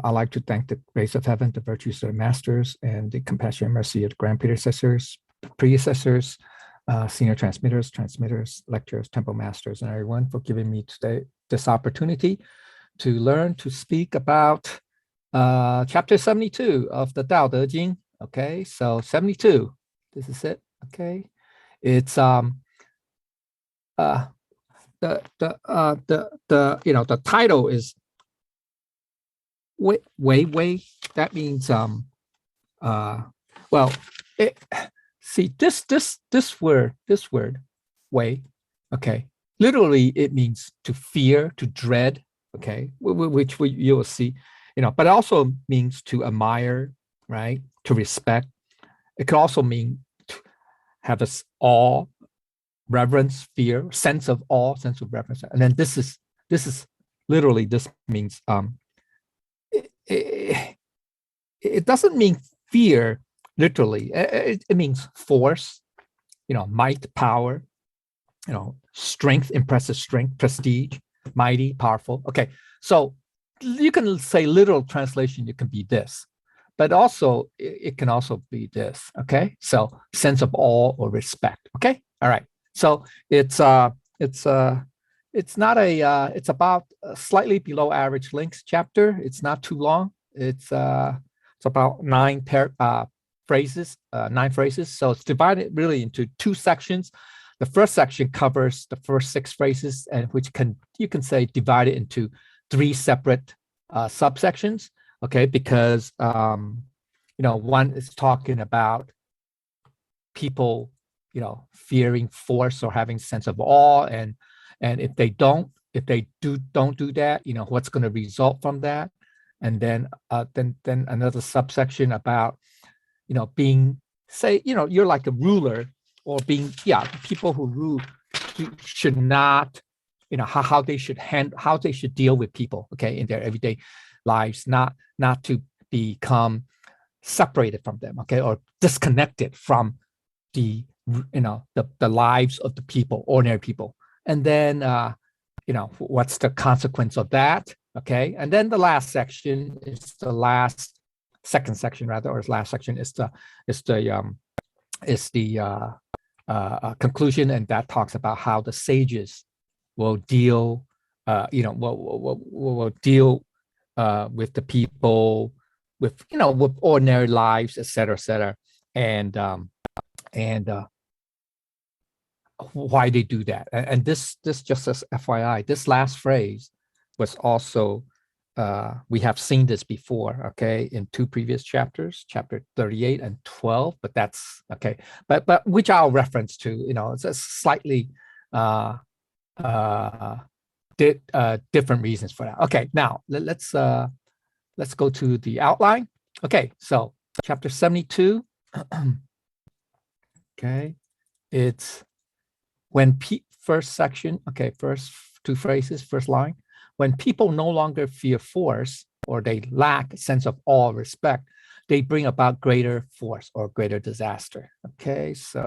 I'd like to thank the grace of heaven, the virtues of the masters, and the compassion and mercy of the grand predecessors, senior transmitters, lecturers, temple masters, and everyone for giving me today this opportunity to learn to speak about chapter 72 of the Tao Te Ching. Okay, so 72, this is it. Okay, it's the title is Wei. That means see this word Wei. Okay, literally it means to fear, to dread. Okay, which you will see, but it also means to admire, right? To respect. It could also mean to have this awe, reverence, fear, sense of awe, sense of reverence. And then this is literally, this means it doesn't mean fear literally. It means force, might, power, strength, impressive strength, prestige, mighty, powerful. Okay, so you can say literal translation, it can be this, but also it can also be this. Okay, so sense of awe or respect. Okay, all right. So it's not a it's about a slightly below average length chapter. It's not too long. It's about 9 phrases. So it's divided really into 2 sections. The first section covers the first 6 phrases, and which you can say divided into 3 separate subsections. Okay, because one is talking about people fearing force or having sense of awe, and if they don't do that, what's going to result from that. And then another subsection about being, say, you're like a ruler, or being people who rule should not, how they should deal with people, okay, in their everyday lives, not to become separated from them, okay, or disconnected from the lives of the people, ordinary people. And then what's the consequence of that? Okay, and then the last section is second section rather, or last section is the conclusion, and that talks about how the sages will deal, will deal with the people, with with ordinary lives, etc., and why they do that. And this just as FYI, this last phrase was also, we have seen this before, okay, in 2 previous chapters, chapter 38 and 12, but that's okay. But which I'll reference to, it's a slightly different reasons for that. Okay, now let's go to the outline. Okay, so chapter 72. Okay, it's when first section, okay, first 2 phrases, first line. When people no longer fear force, or they lack a sense of awe or respect, they bring about greater force or greater disaster. Okay, so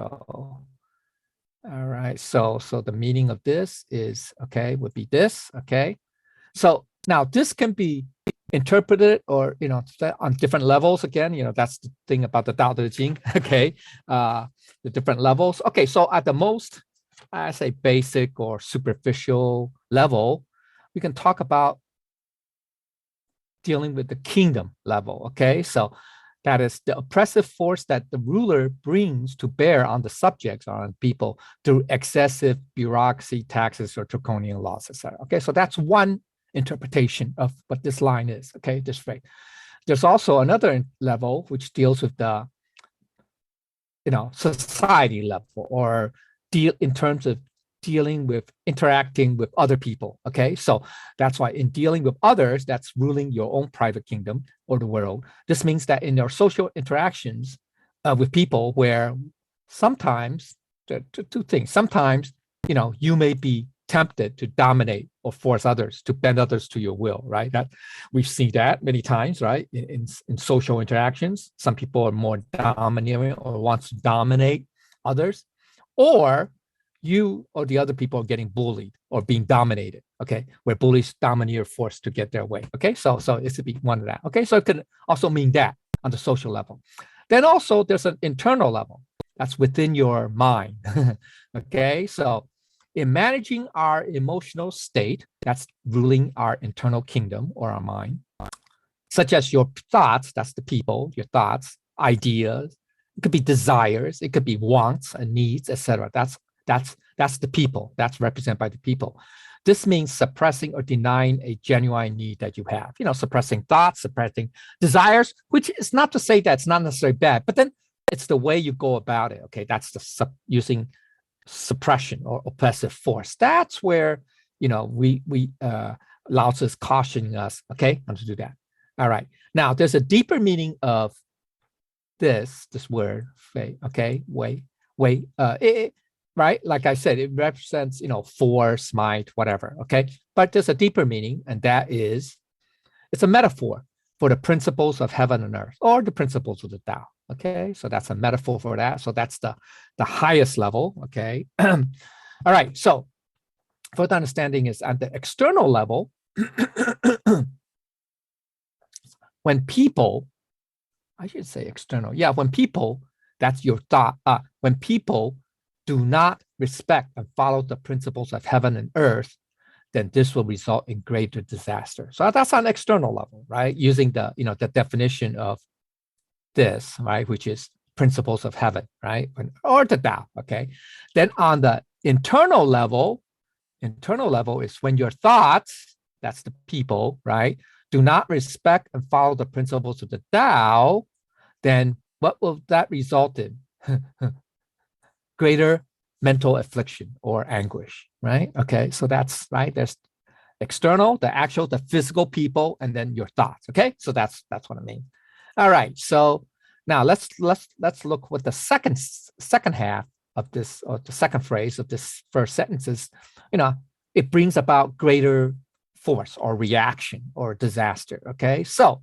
all right, so the meaning of this is, okay, would be this. Okay, so now this can be interpreted, or on different levels. Again, that's the thing about the Tao Te Ching. Okay, the different levels. Okay, so at the most, I say basic or superficial level, we can talk about dealing with the kingdom level. Okay, so that is the oppressive force that the ruler brings to bear on the subjects or on people through excessive bureaucracy, taxes, or draconian laws, etc. Okay, so that's one interpretation of what this line is. Okay, this phrase. There's also another level which deals with the society level, or deal in terms of interacting with other people. Okay, so that's why in dealing with others, that's ruling your own private kingdom or the world. This means that in your social interactions with people, where sometimes, 2 things, sometimes you may be tempted to dominate or force others, to bend others to your will, right? That we've seen that many times, right? In social interactions, some people are more domineering or wants to dominate others, or you or the other people are getting bullied or being dominated. okay, where bullies domineer force to get their way. Okay, so it could be one of that. Okay, so it can also mean that on the social level. Then also there's an internal level that's within your mind. Okay, so in managing our emotional state, that's ruling our internal kingdom or our mind, such as your thoughts, that's the people, your thoughts, ideas, it could be desires, it could be wants and needs, etc. That's the people, that's represented by the people. This means suppressing or denying a genuine need that you have, suppressing thoughts, suppressing desires, which is not to say that it's not necessarily bad, but then it's the way you go about it. Okay, that's the using suppression or oppressive force. That's where, Lao Tzu is cautioning us, okay, not to do that. All right, now there's a deeper meaning of this word, okay, right? Like I said, it represents, force, might, whatever, okay? But there's a deeper meaning, and that is, it's a metaphor for the principles of heaven and earth, or the principles of the Tao, okay? So that's a metaphor for that. So that's the highest level, okay? All right, so further understanding is at the external level, when people, I should say external, yeah, when people, that's your thought, when people do not respect and follow the principles of heaven and earth, then this will result in greater disaster. So that's on external level, right? Using the, the definition of this, right, which is principles of heaven, right, or the Tao, okay? Then on the internal level is when your thoughts, that's the people, right, do not respect and follow the principles of the Tao, then what will that result in? Greater mental affliction or anguish, right? Okay, so that's right. There's external, the physical people, and then your thoughts. Okay, so that's what I mean. All right, so now let's look what the second half of this, or the second phrase of this first sentence is. It brings about greater force or reaction or disaster. Okay, so.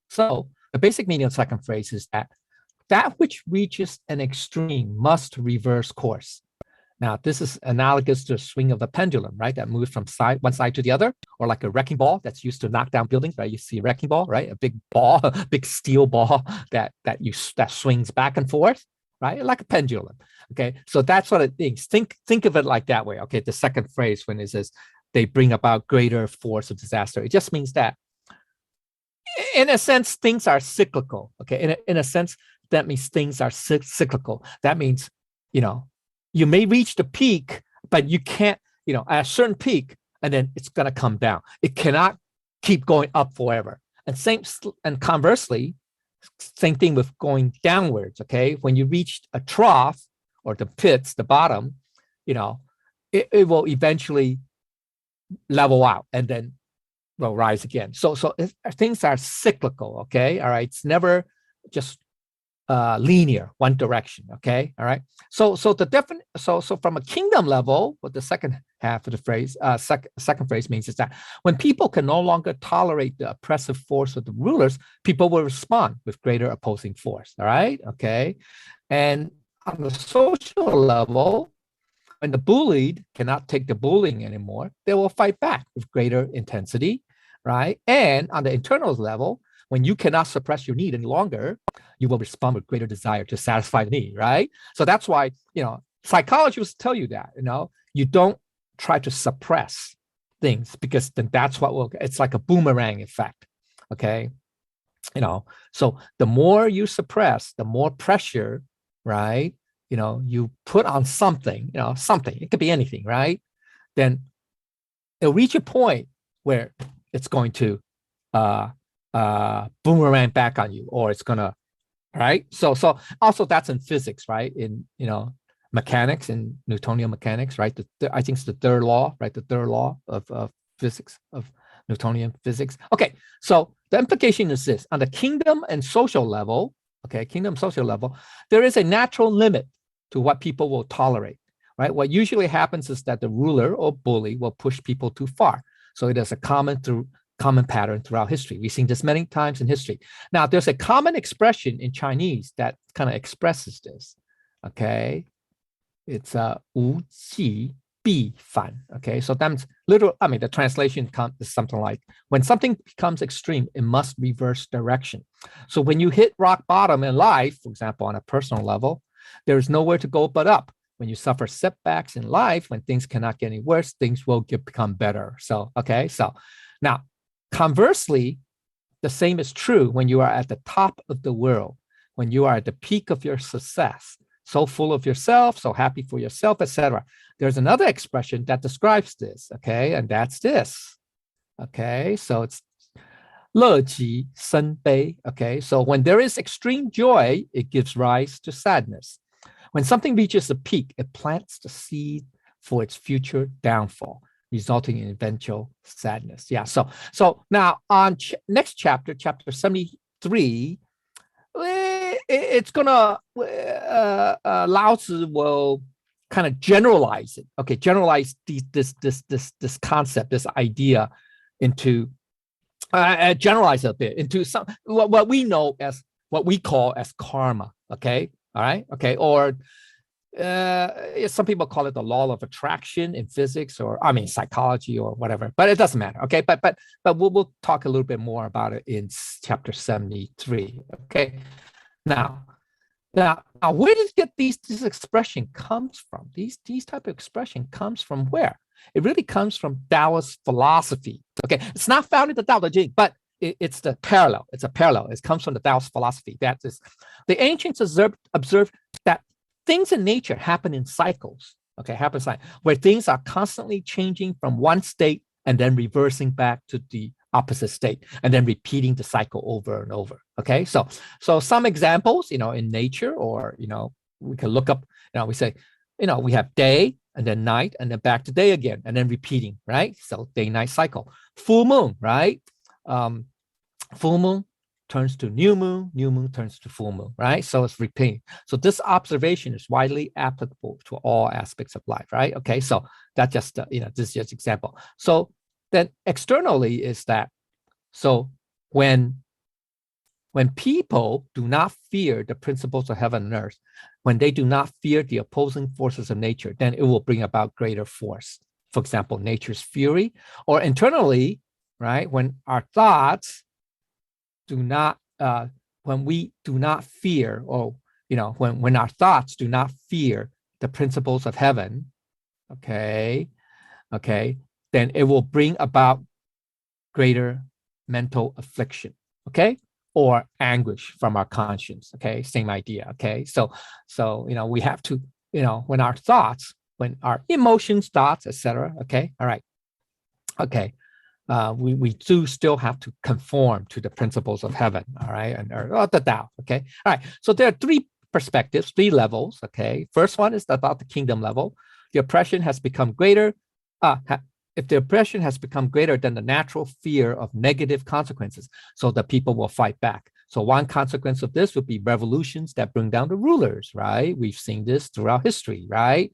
So the basic meaning of the second phrase is that which reaches an extreme must reverse course. Now, this is analogous to a swing of a pendulum, right? That moves from one side to the other, or like a wrecking ball that's used to knock down buildings, right? You see a wrecking ball, right? A big ball, a big steel ball that swings back and forth, right? Like a pendulum. Okay, so that's what it means. Think of it like that way. Okay, the second phrase when it says they bring about greater force of disaster, it just means that. In a sense, things are cyclical. Okay, in a sense, that means things are cyclical. That means, you may reach the peak, but you can't, at a certain peak, and then it's gonna come down. It cannot keep going up forever. And conversely, same thing with going downwards. Okay, when you reach a trough or the pits, the bottom, it will eventually level out and then will rise again. So things are cyclical, okay? All right, it's never just linear, one direction, okay? All right. So from a kingdom level, what the second half of the phrase, second phrase means is that when people can no longer tolerate the oppressive force of the rulers, people will respond with greater opposing force. All right, okay. And on the social level, when the bullied cannot take the bullying anymore, they will fight back with greater intensity, right? And on the internal level, when you cannot suppress your need any longer, you will respond with greater desire to satisfy the need, right? So that's why, psychologists tell you that, you don't try to suppress things, because then that's what it's like a boomerang effect, okay? So the more you suppress, the more pressure, right? You put on something, it could be anything, right? Then it'll reach a point where it's going to boomerang back on you, or it's gonna, right? So also that's in physics, right? In mechanics, in Newtonian mechanics, right? I think it's the third law, right? The third law of physics, of Newtonian physics. Okay, so the implication is this: on the kingdom and social level, okay, kingdom social level, there is a natural limit to what people will tolerate, right? What usually happens is that the ruler or bully will push people too far. So it is a common pattern throughout history. We've seen this many times in history. Now, there's a common expression in Chinese that kind of expresses this. Okay, it's 无忌必反. Okay, so that's literal. I mean, the translation is something like, when something becomes extreme, it must reverse direction. So when you hit rock bottom in life, for example, on a personal level, there's nowhere to go but up. When you suffer setbacks in life, when things cannot get any worse, things will become better. So, okay, so now conversely, the same is true when you are at the top of the world, when you are at the peak of your success, so full of yourself, so happy for yourself, etc. There's another expression that describes this, okay, and that's this. Okay, so it's 乐极生悲. Okay, so when there is extreme joy, it gives rise to sadness. When something reaches a peak, it plants the seed for its future downfall, resulting in eventual sadness. Yeah, so now on next chapter, chapter 73, it's gonna, Lao Tzu will kind of generalize it. Okay, generalize this concept, this idea into, generalize it a bit into some what we know as, what we call as karma. Okay, all right, okay, or some people call it the law of attraction in physics, or I mean psychology or whatever, but it doesn't matter. Okay, but we'll talk a little bit more about it in chapter 73. Okay, now where does get this expression comes from? These type of expression comes from where? It really comes from Taoist philosophy. Okay, it's not found in the Tao Te Ching, but it's the parallel. It's a parallel. It comes from the Taoist philosophy. That is, the ancients observed that things in nature happen in cycles. Okay, happens like where things are constantly changing from one state and then reversing back to the opposite state, and then repeating the cycle over and over. Okay, so some examples, in nature, or we can look up. We say, we have day and then night and then back to day again and then repeating, right? So day-night cycle. Full moon, right? Full moon turns to new moon turns to full moon, right? So it's repeating. So this observation is widely applicable to all aspects of life, right? Okay, so that's just, this is just example. So then externally is that, so when people do not fear the principles of heaven and earth, when they do not fear the opposing forces of nature, then it will bring about greater force. For example, nature's fury, or internally, right? When our thoughts do not, when we do not fear, or when our thoughts do not fear the principles of heaven, okay, then it will bring about greater mental affliction, okay, or anguish from our conscience. Okay, same idea. Okay, so we have to, when our thoughts, when our emotions, thoughts, etc. Okay, all right, okay. We do still have to conform to the principles of heaven, all right, and the Tao. Okay, all right. So there are three perspectives, three levels. Okay, first one is about the kingdom level. The oppression has become greater. If the oppression has become greater than the natural fear of negative consequences, so the people will fight back. So one consequence of this would be revolutions that bring down the rulers, right? We've seen this throughout history, right?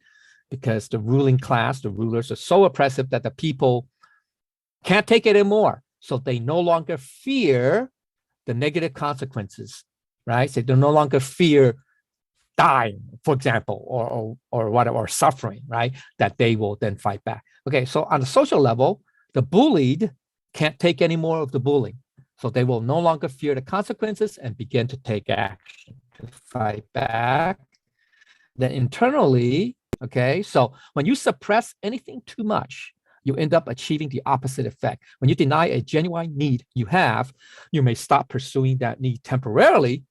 Because the ruling class, the rulers, are so oppressive that the people can't take it anymore. So they no longer fear the negative consequences, right? So they no longer fear dying, for example, or whatever, or suffering, right? That they will then fight back. Okay, so on the social level, the bullied can't take any more of the bullying. So they will no longer fear the consequences and begin to take action to fight back. Then internally, okay, so when you suppress anything too much, you end up achieving the opposite effect. When you deny a genuine need you have, you may stop pursuing that need temporarily,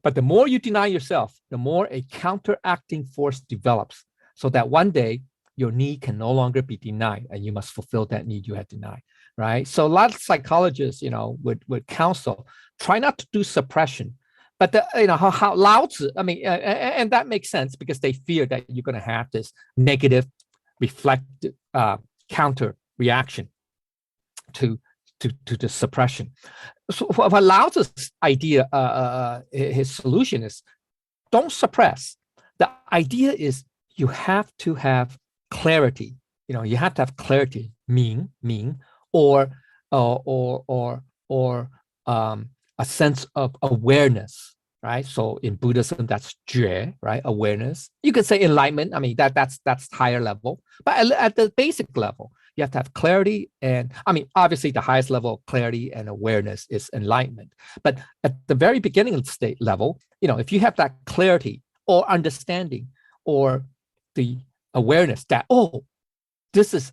but the more you deny yourself, the more a counteracting force develops, so that one day your need can no longer be denied and you must fulfill that need you had denied, right? So a lot of psychologists, would counsel, try not to do suppression. But how Lao Tzu, I mean, and that makes sense because they fear that you're going to have this negative reflective counter reaction to the suppression. So what Lao Tzu's idea, his solution is, don't suppress. The idea is you have to have clarity. You have to have clarity, or a sense of awareness. right? So in Buddhism, that's 觉, right? Awareness. You could say enlightenment. I mean, that's higher level. But at the basic level, you have to have clarity. And I mean, obviously, the highest level of clarity and awareness is enlightenment. But at the very beginning of the state level, if you have that clarity or understanding or the awareness that, oh, this is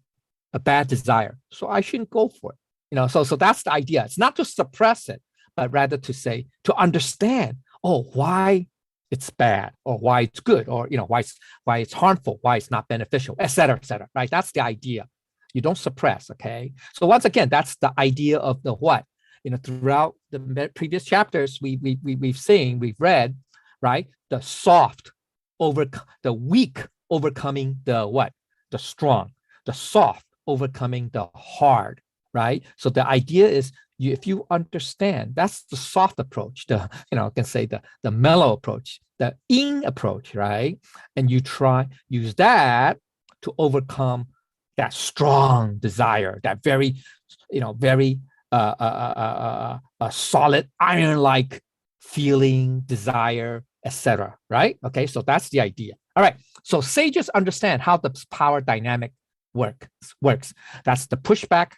a bad desire, so I shouldn't go for it. So that's the idea. It's not to suppress it, but rather to say, to understand, oh, why it's bad, or why it's good, or why it's harmful, why it's not beneficial, et cetera, right? That's the idea. You don't suppress, okay? So once again, that's the idea of the what. Throughout the previous chapters, we've read, right? The soft over the weak overcoming the what? The strong. The soft overcoming the hard, right? So the idea is, if you understand, that's the soft approach, the, I can say the mellow approach, the yin approach, right? And you use that to overcome that strong desire, that very solid iron-like feeling, desire, etc. Right? Okay, so that's the idea. All right, so sages understand how the power dynamic works. That's the pushback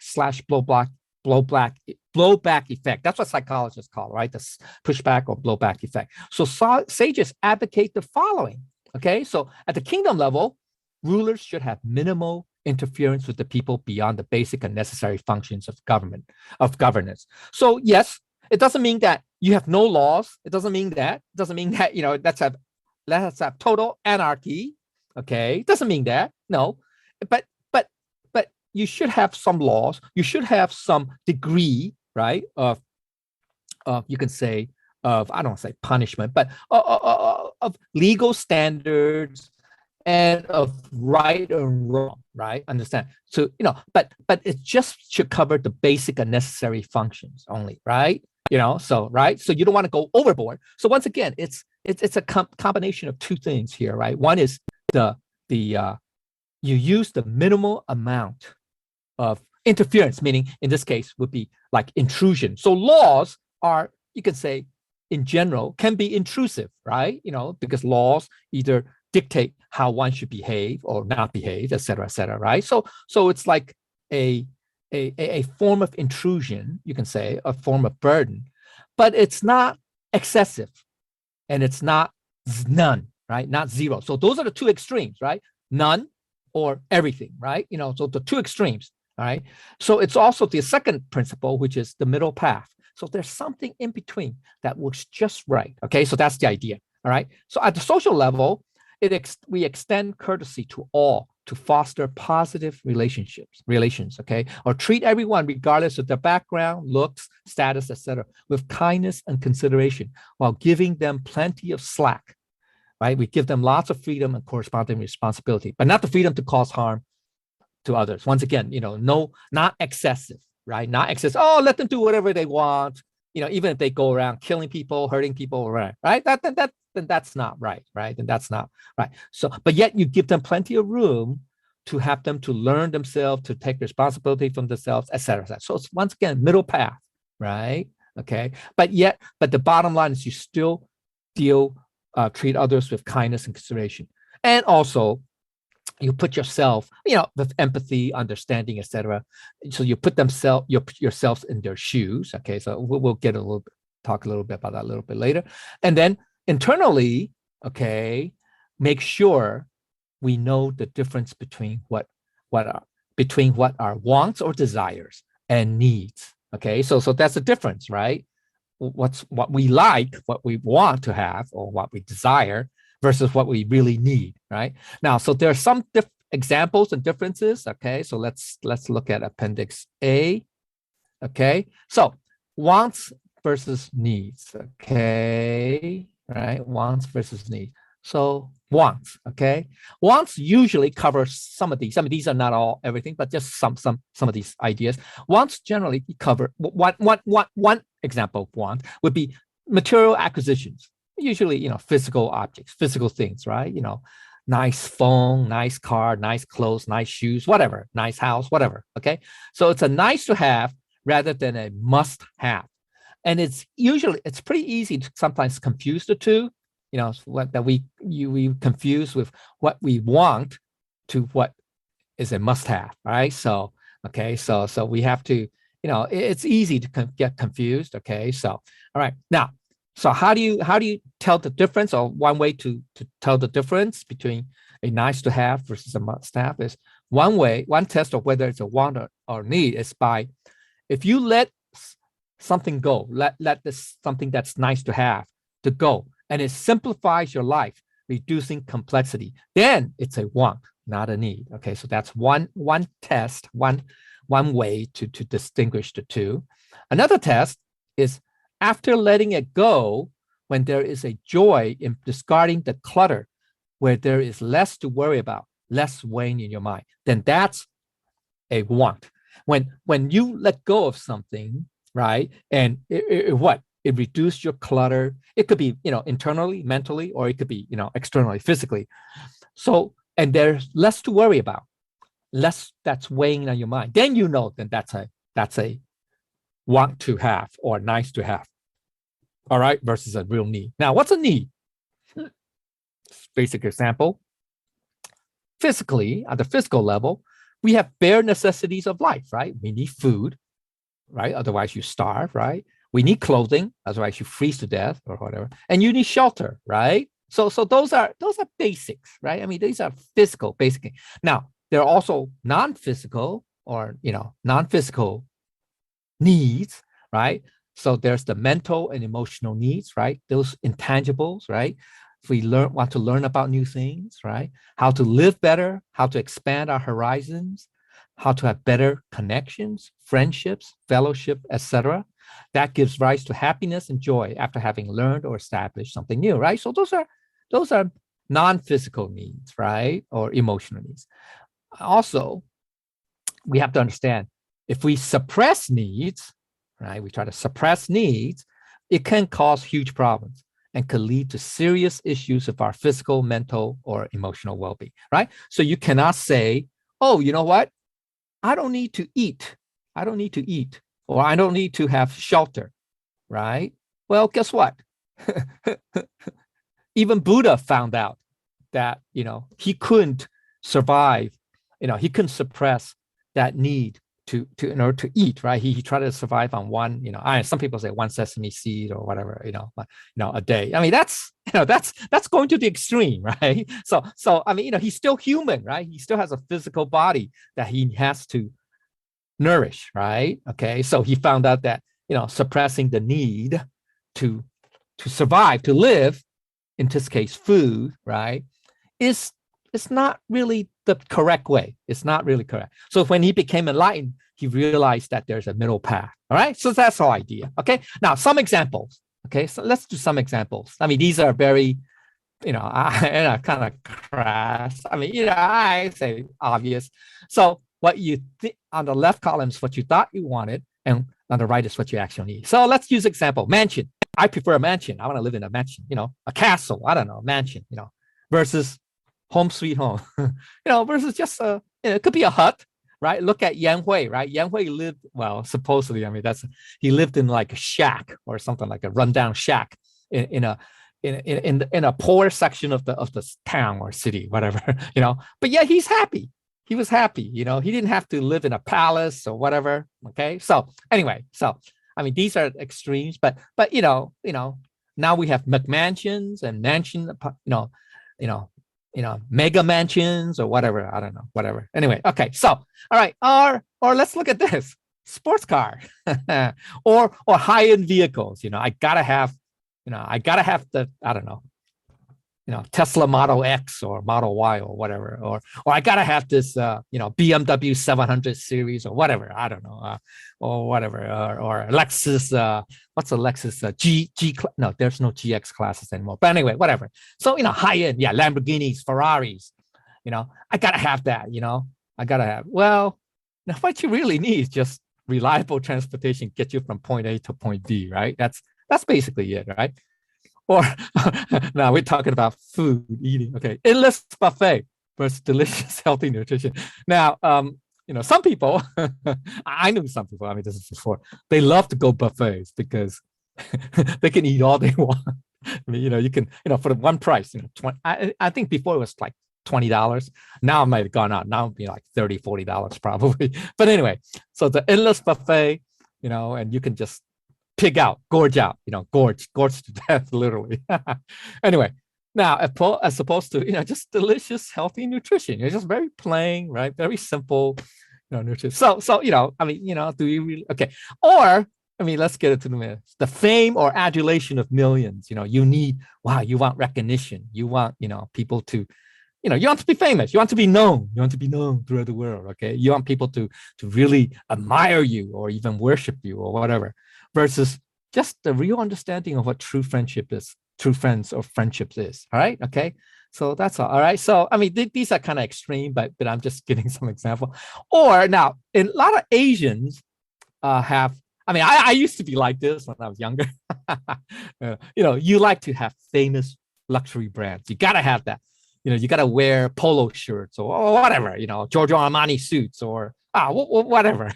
/ blowback effect. That's what psychologists call it, right? The pushback or blowback effect. So sages advocate the following. Okay, so at the kingdom level, rulers should have minimal interference with the people beyond the basic and necessary functions of governance. So yes, it doesn't mean that you have no laws. It doesn't mean that. Let's have total anarchy. Okay, it doesn't mean that. No, but you should have some laws. You should have some degree, right, of you can say of, I don't say punishment, but of legal standards and of right and wrong, right? Understand? So but it just should cover the basic and necessary functions only, right? So right. So you don't want to go overboard. So once again, it's a combination of two things here, right? One is you use the minimal amount of interference, meaning in this case would be like intrusion. So laws are, you can say, in general, can be intrusive, right? Because laws either dictate how one should behave or not behave, et cetera, right? So it's like a form of intrusion, you can say, a form of burden, but it's not excessive and it's not none, right? Not zero. So those are the two extremes, right? None or everything, right? So the two extremes, all right? So it's also the second principle, which is the middle path. So there's something in between that works just right, okay? So that's the idea, all right? So at the social level, we extend courtesy to all to foster positive relations, okay? Or treat everyone, regardless of their background, looks, status, etc., with kindness and consideration, while giving them plenty of slack, right? We give them lots of freedom and corresponding responsibility, but not the freedom to cause harm to others. Once again, no, not excessive, right? Not excessive. Oh, let them do whatever they want, even if they go around killing people, hurting people, right? Then that's not right, right? Then that's not right. So, but yet you give them plenty of room to have them to learn themselves, to take responsibility from themselves, et cetera, et cetera. So it's once again middle path, right? Okay, but the bottom line is you still treat others with kindness and consideration, and also you put yourself, with empathy, understanding, etc. So you put yourselves in their shoes. Okay, so we'll talk a little bit about that a little bit later, and then internally, okay, make sure we know the difference between what are wants or desires and needs. Okay, so that's the difference, right? What we like, what we want to have, or what we desire versus what we really need, right? Now, so there are some examples and differences. Okay, so let's look at Appendix A. Okay, so wants versus needs. Okay, right? Wants versus needs. So wants, okay? Wants usually cover some of these. Some of these are not all everything, but just some of these ideas. Wants generally cover one example of want would be material acquisitions. Usually, physical objects, physical things, right? Nice phone, nice car, nice clothes, nice shoes, whatever, nice house, whatever. Okay. So it's a nice to have rather than a must have. And it's pretty easy to sometimes confuse the two, we confuse with what we want to what is a must-have, right? So, okay, so we have to, it's easy to get confused, okay? So, all right, now, so how do you tell the difference, or one way to tell the difference between a nice to have versus a must have is one test of whether it's a want or need is by, if you let something go, let this something that's nice to have to go, and it simplifies your life, reducing complexity, then it's a want, not a need. Okay, so that's one test, one way to distinguish the two. Another test is after letting it go, when there is a joy in discarding the clutter, where there is less to worry about, less weighing in your mind, then that's a want. When you let go of something, right, and it reduced your clutter. It could be, internally, mentally, or it could be, externally, physically. So, and there's less to worry about, less that's weighing on your mind. Then then that's a want to have or nice to have. All right, versus a real need. Now, what's a need? Basic example. Physically, at the physical level, we have bare necessities of life, right? We need food, right? Otherwise you starve, right? We need clothing, otherwise you freeze to death or whatever. And you need shelter, right? So those are basics, right? I mean, these are physical, basically. Now, there are also non-physical or, non-physical needs, right? So there's the mental and emotional needs, right? Those intangibles, right? If we want to learn about new things, right? How to live better, how to expand our horizons, how to have better connections, friendships, fellowship, etc. That gives rise to happiness and joy after having learned or established something new, right? So those are non-physical needs, right? Or emotional needs. Also, we have to understand, if we suppress needs, right? We try to suppress needs, it can cause huge problems and could lead to serious issues of our physical, mental, or emotional well-being, right? So you cannot say, oh, you know what? I don't need to eat. I don't need to eat, or I don't need to have shelter, right? Well, guess what? Even Buddha found out that, he couldn't survive, he couldn't suppress that need to in order to eat, right? He tried to survive on one, some people say one sesame seed or whatever, a day. I mean, that's going to the extreme, right? So I mean, he's still human, right? He still has a physical body that he has to nourish, right? Okay, so he found out that, suppressing the need to survive, to live, in this case, food, right, it's not really the correct way. It's not really correct. So when he became enlightened, he realized that there's a middle path. All right. So that's the idea. Okay. Now, some examples. Okay. So let's do some examples. I mean, these are very, kind of crass. I mean, I say obvious. So what you think on the left column is what you thought you wanted, and on the right is what you actually need. So let's use example. Mansion. I prefer a mansion. I want to live in a mansion, a castle. I don't know, a mansion, versus home sweet home, versus just it could be a hut, right? Look at Yan Hui, right? Yan Hui lived, well, supposedly, I mean, he lived in like a shack or something, like a rundown shack in a poor section of the town or city, whatever, but yeah, he's happy. He was happy, he didn't have to live in a palace or whatever. Okay. So anyway, I mean, these are extremes, but now we have McMansions and mansion, mega mansions or whatever. I don't know, whatever. Anyway, okay. So, all right. Or let's look at this sports car or high-end vehicles. I gotta have the, I don't know, Tesla Model X or Model Y or whatever, or I gotta have this, BMW 700 series or whatever. I don't know, or whatever, or Lexus. What's a Lexus? G? No, there's no GX classes anymore. But anyway, whatever. So high end, yeah, Lamborghinis, Ferraris. I gotta have that. I gotta have. Well, what you really need is just reliable transportation, get you from point A to point B, right? That's basically it, right? Or now we're talking about food, eating. Okay, endless buffet versus delicious, healthy nutrition. Now, some people, I knew some people. I mean, this is before they love to go buffets because They can eat all they want. I mean, you can, for the one price, 20, I think before it was like $20. Now it might have gone out. Now it'd be like $30, $40 probably. But anyway, so the endless buffet, and you can just pig out, gorge out, gorge to death, literally. Anyway, now as opposed to, just delicious, healthy nutrition. It's just very plain, right? Very simple, nutrition. So, I mean, do you really, okay. Or, I mean, let's get into the fame or adulation of millions. You want recognition. You want, people to, you want to be famous. You want to be known. You want to be known throughout the world. Okay. You want people to really admire you or even worship you or whatever, versus just the real understanding of what true friendship is, true friends or friendships is. All right. Okay. So that's all. All right. So, I mean, these are kind of extreme, but I'm just giving some example. Or now, a lot of Asians have, I mean, I used to be like this when I was younger. You like to have famous luxury brands. You got to have that. You got to wear polo shirts or whatever, Giorgio Armani suits or whatever,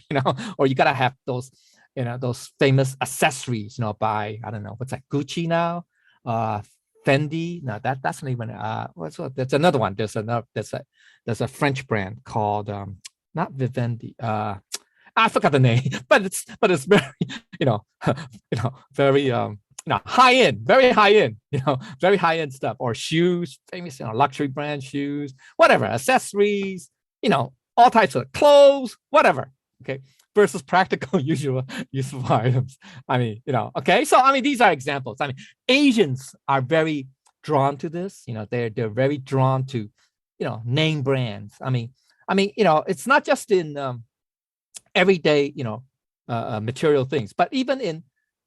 or you got to have those, those famous accessories, by, I don't know, what's that, Gucci now? Fendi. No, that's not even, that's another one. There's a French brand called, not Vivendi. I forgot the name, but it's very, very, high end, very high end, very high end stuff, or shoes, famous, luxury brand shoes, whatever, accessories, all types of clothes, whatever. Okay. Versus practical, useful items. I mean, okay. So, I mean, these are examples. I mean, Asians are very drawn to this, they're very drawn to, name brands. I mean, it's not just in, everyday, material things, but even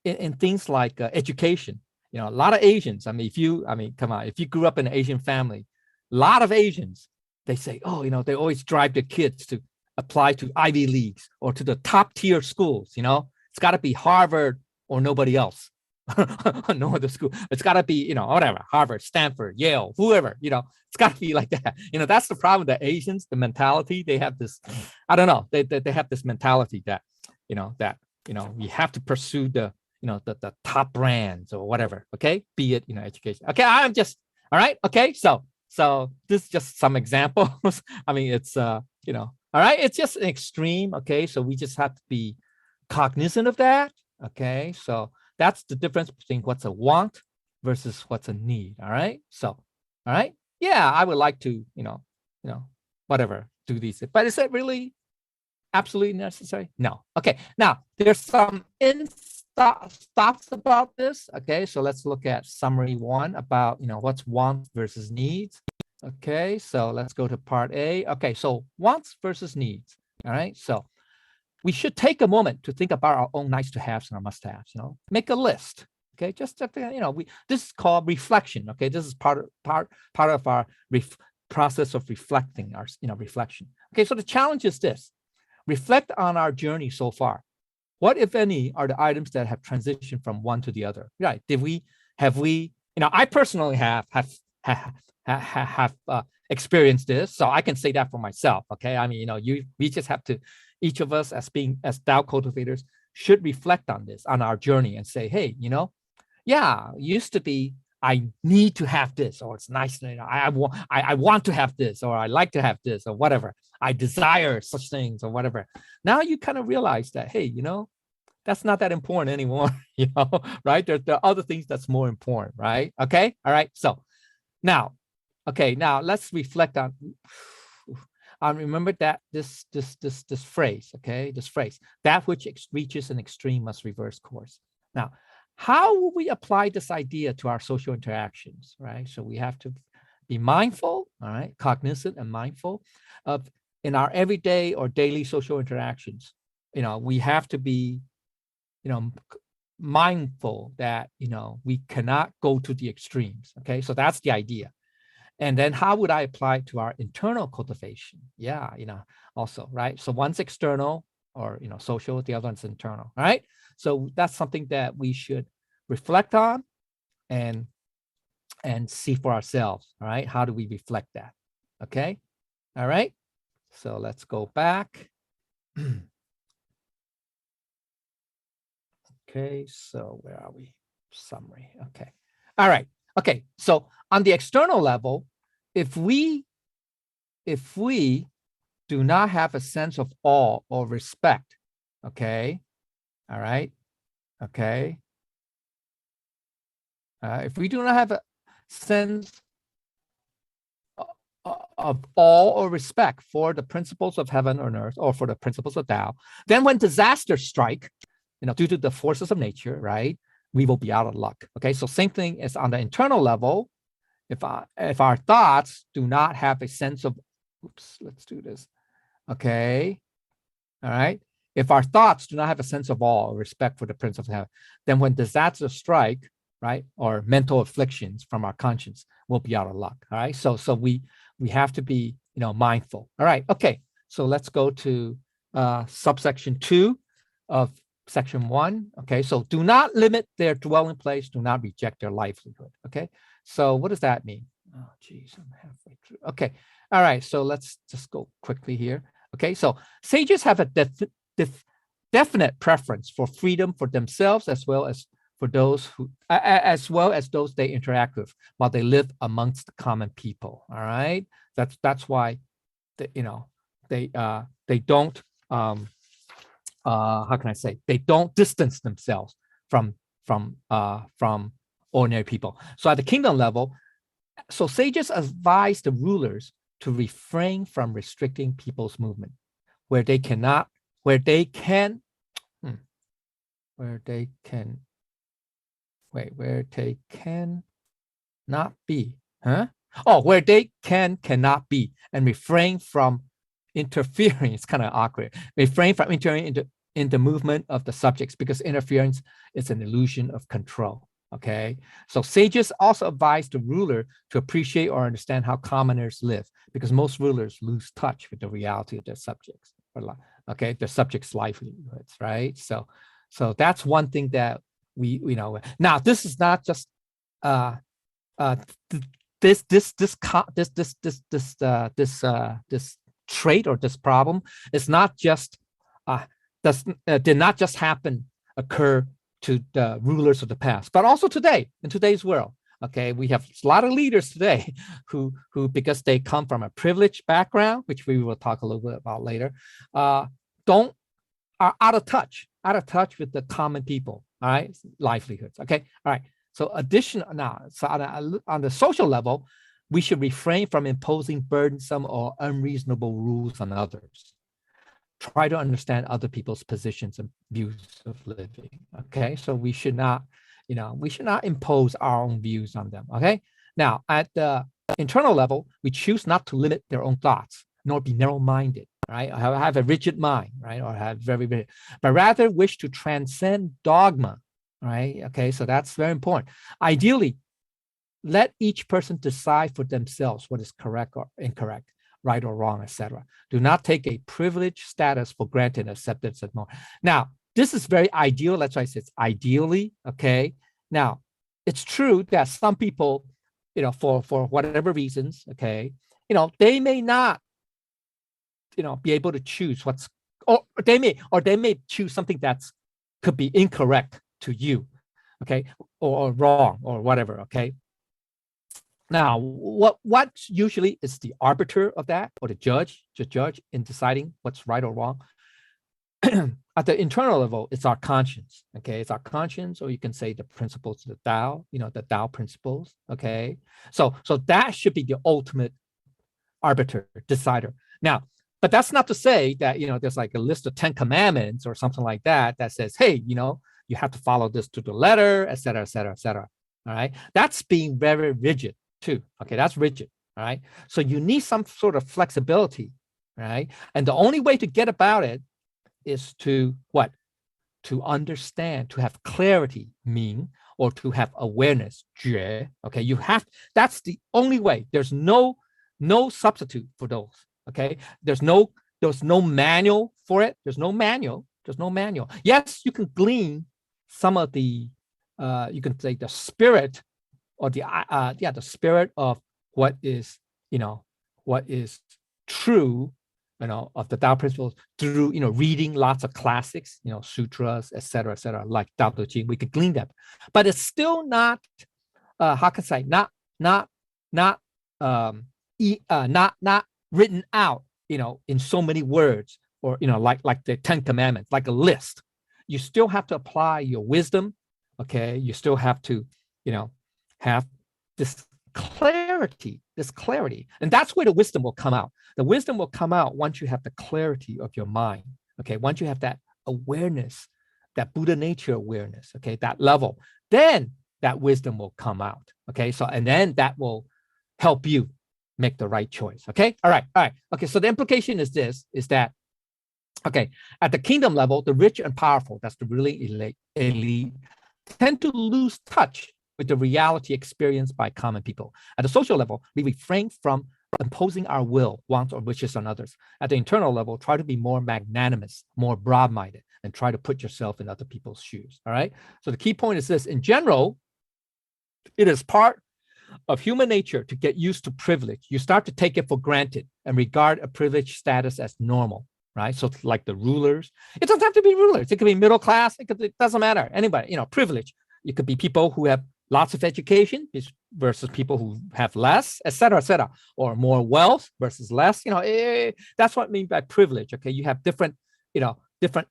in things like education. A lot of Asians. I mean, come on, if you grew up in an Asian family, a lot of Asians, they say, oh, they always drive their kids to apply to Ivy Leagues or to the top tier schools. It's got to be Harvard or nobody else. No other school. It's got to be, whatever, Harvard, Stanford, Yale, whoever, it's got to be like that. That's the problem with the Asians, the mentality. They have this, I don't know, they have this mentality that, we have to pursue the, the top brands or whatever. Okay. Be it, education. Okay. I'm just, all right. Okay. So this is just some examples. I mean, it's, all right. It's just an extreme. Okay. So we just have to be cognizant of that. Okay. So that's the difference between what's a want versus what's a need. All right. So, all right. Yeah, I would like to, whatever, do these. But is it really absolutely necessary? No. Okay. Now, there's some thoughts about this. Okay. So let's look at summary 1 about, what's wants versus needs. Okay. So let's go to part A. Okay. So wants versus needs. All right. So we should take a moment to think about our own nice to haves and our must haves, make a list. Okay, just this is called reflection. Okay, this is part of our process of reflecting, our reflection. Okay, so the challenge is this: reflect on our journey so far. What, if any, are the items that have transitioned from one to the other? Right? Have we? I personally have experienced this, so I can say that for myself. Okay, I mean, we just have to. Each of us, as Tao cultivators, should reflect on this, on our journey, and say, hey, yeah, used to be I need to have this, or it's nice, I want to have this, or I like to have this, or whatever. I desire such things, or whatever. Now you kind of realize that, hey, that's not that important anymore, right? There are other things that's more important, right? Okay, all right. So now, let's reflect on. Remember that this phrase, okay, this phrase, that which reaches an extreme must reverse course. Now, how will we apply this idea to our social interactions, right? So we have to be mindful, all right, cognizant and mindful of in our everyday or daily social interactions. We have to be, mindful that, we cannot go to the extremes, okay? So that's the idea. And then how would I apply it to our internal cultivation? Yeah, also, right? So one's external or, social, the other one's internal, all right? So that's something that we should reflect on and see for ourselves, all right? How do we reflect that? Okay, all right? So let's go back. Okay, so where are we? Summary. Okay. All right. Okay. So on the external level, if we do not have a sense of awe or respect, okay. All right. Okay. If we do not have a sense of awe or respect for the principles of heaven or earth, or for the principles of Tao, then when disasters strike, due to the forces of nature, right, we will be out of luck. Okay, so same thing as on the internal level. If our thoughts do not have a sense of, oops, let's do this. Okay, all right. If our thoughts do not have a sense of awe or respect for the principles of heaven, then when disasters strike, right, or mental afflictions from our conscience, we'll be out of luck. All right, so we have to be mindful. All right, okay, so let's go to subsection 2 of section 1. Okay, so do not limit their dwelling place, do not reject their livelihood. Okay, so what does that mean? Oh geez, I'm halfway through. Okay, all right, so let's just go quickly here. Okay, so sages have a definite preference for freedom for themselves, as well as for those who, as well as those they interact with while they live amongst the common people. All right, that's why they don't how can I say, they don't distance themselves from ordinary people. So at the kingdom level, so sages advise the rulers to refrain from restricting people's movement where they can not be, where they cannot be, and refrain from interfering. It's kind of awkward. Refrain from interfering in the movement of the subjects, because interference is an illusion of control. Okay, so sages also advise the ruler to appreciate or understand how commoners live, because most rulers lose touch with the reality of their subjects. Okay, their subjects' livelihoods, right? So that's one thing that we know. Now, this is not just this trait or this problem is not just did not just occur to the rulers of the past, but also today, in today's world. Okay, we have a lot of leaders today who because they come from a privileged background, which we will talk a little bit about later, are out of touch with the common people. All right, livelihoods. Okay, all right. So on the social level, we should refrain from imposing burdensome or unreasonable rules on others. Try to understand other people's positions and views of living. Okay, so we should not impose our own views on them. Okay, now at the internal level, we choose not to limit their own thoughts, nor be narrow-minded. Right, I have a rigid mind, right, or have very, but rather wish to transcend dogma. Right, okay, so that's very important. Ideally, let each person decide for themselves what is correct or incorrect, right or wrong, etc. Do not take a privileged status for granted, acceptance, and more. Now, this is very ideal. That's why I say it's ideally. Okay. Now, it's true that some people, for whatever reasons, okay, they may not, be able to choose or they may choose something that's could be incorrect to you, okay, or wrong or whatever. Okay. Now, what usually is the arbiter of that, or the judge in deciding what's right or wrong? At the internal level, it's our conscience. Okay, it's our conscience, or you can say the principles of the Tao, the Tao principles. Okay, so that should be the ultimate arbiter, decider. Now, but that's not to say that there's like a list of 10 commandments or something like that says, hey, you have to follow this to the letter, et cetera, et cetera, et cetera. All right, that's being very rigid too. Okay, that's rigid. All right, so you need some sort of flexibility, right? And the only way to get about it is to what? To understand, to have clarity, mean, or to have awareness, 觉. Okay, that's the only way. There's no substitute for those. Okay, there's no manual for it. There's no manual. Yes, you can glean some of the you can say the spirit, or the spirit of what is what is true of the Tao principles through, reading lots of classics, sutras, etc., like Tao Te Ching. We could glean that, but it's still not, how can I say, not written out, in so many words, or, like the 10 Commandments, like a list. You still have to apply your wisdom. Okay. You still have to, have this clarity. And that's where the wisdom will come out. The wisdom will come out once you have the clarity of your mind. Okay. Once you have that awareness, that Buddha nature awareness, okay, that level, then that wisdom will come out. Okay. So, and then that will help you make the right choice. Okay. All right. Okay. So the implication is that, okay, at the kingdom level, the rich and powerful, that's the really elite, tend to lose touch with the reality experienced by common people. At the social level, we refrain from imposing our will, wants, or wishes on others. At the internal level, try to be more magnanimous, more broad-minded, and try to put yourself in other people's shoes. All right. So the key point is this: in general, it is part of human nature to get used to privilege. You start to take it for granted and regard a privileged status as normal. Right. So like the rulers, it doesn't have to be rulers. It could be middle class. It doesn't matter. Anybody, privilege. It could be people who have lots of education versus people who have less, et cetera, or more wealth versus less. That's what I mean by privilege. Okay. You have different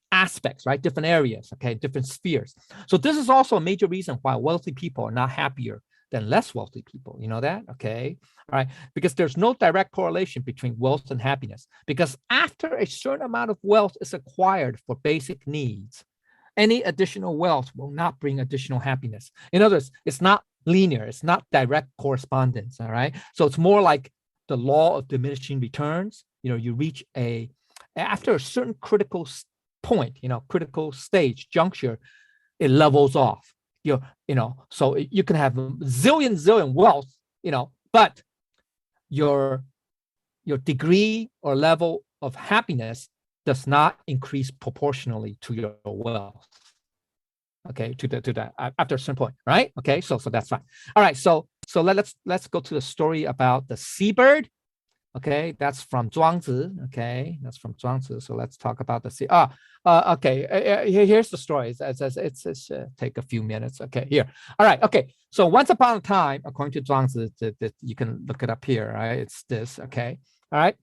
aspects, right? Different areas. Okay. Different spheres. So this is also a major reason why wealthy people are not happier than less wealthy people. You know that? Okay. All right. Because there's no direct correlation between wealth and happiness. Because after a certain amount of wealth is acquired for basic needs, any additional wealth will not bring additional happiness. In other words, it's not linear. It's not direct correspondence. All right. So it's more like the law of diminishing returns. You reach after a certain critical point, critical stage, juncture, it levels off. So you can have zillion wealth, but your degree or level of happiness does not increase proportionally to your wealth. Okay, to that after a certain point, right? Okay, so that's fine. All right, so let's go to the story about the seabird. Okay, that's from Zhuangzi. Okay, that's from Zhuangzi. So let's talk about the sea. Okay. Here's the story. It's take a few minutes. Okay, here. All right. Okay. So once upon a time, according to Zhuangzi, you can look it up here. Right? It's this. Okay. All right.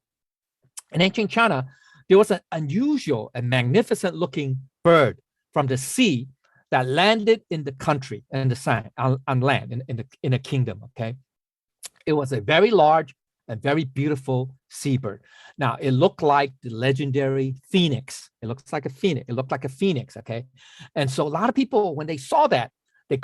In ancient China, there was an unusual and magnificent-looking bird from the sea that landed in the country and the sand on land in a kingdom. Okay. It was a very large and very beautiful seabird. Now, it looked like the legendary phoenix. It looks like a phoenix. It looked like a phoenix, okay? And so a lot of people, when they saw that, they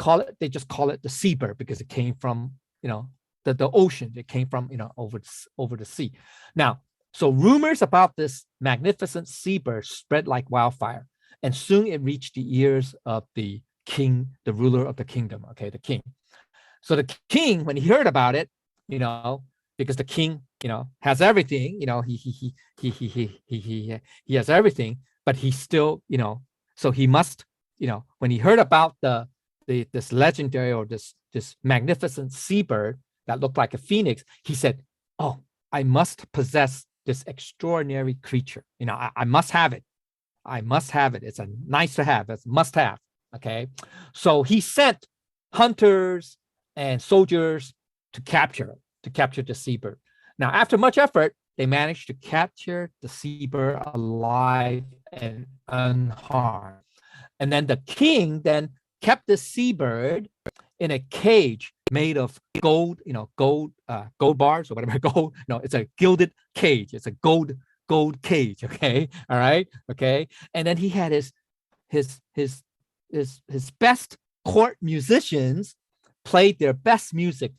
just call it the seabird because it came from, the ocean. It came from, over the sea. Now, so rumors about this magnificent seabird spread like wildfire, and soon it reached the ears of the king, the ruler of the kingdom, okay, the king. So the king, when he heard about it, because the king, has everything, he has everything, but he still, so he must, when he heard about this legendary or this magnificent seabird that looked like a phoenix, he said, "Oh, I must possess this extraordinary creature. I must have it. I must have it. It's a nice to have. It's must have." Okay, so he sent hunters and soldiers to capture the seabird. Now, after much effort, they managed to capture the seabird alive and unharmed. And then the king then kept the seabird in a cage made of gold, gold bars or whatever, gold. No, it's a gilded cage. It's a gold cage. Okay, all right, okay. And then he had his best court musicians played their best music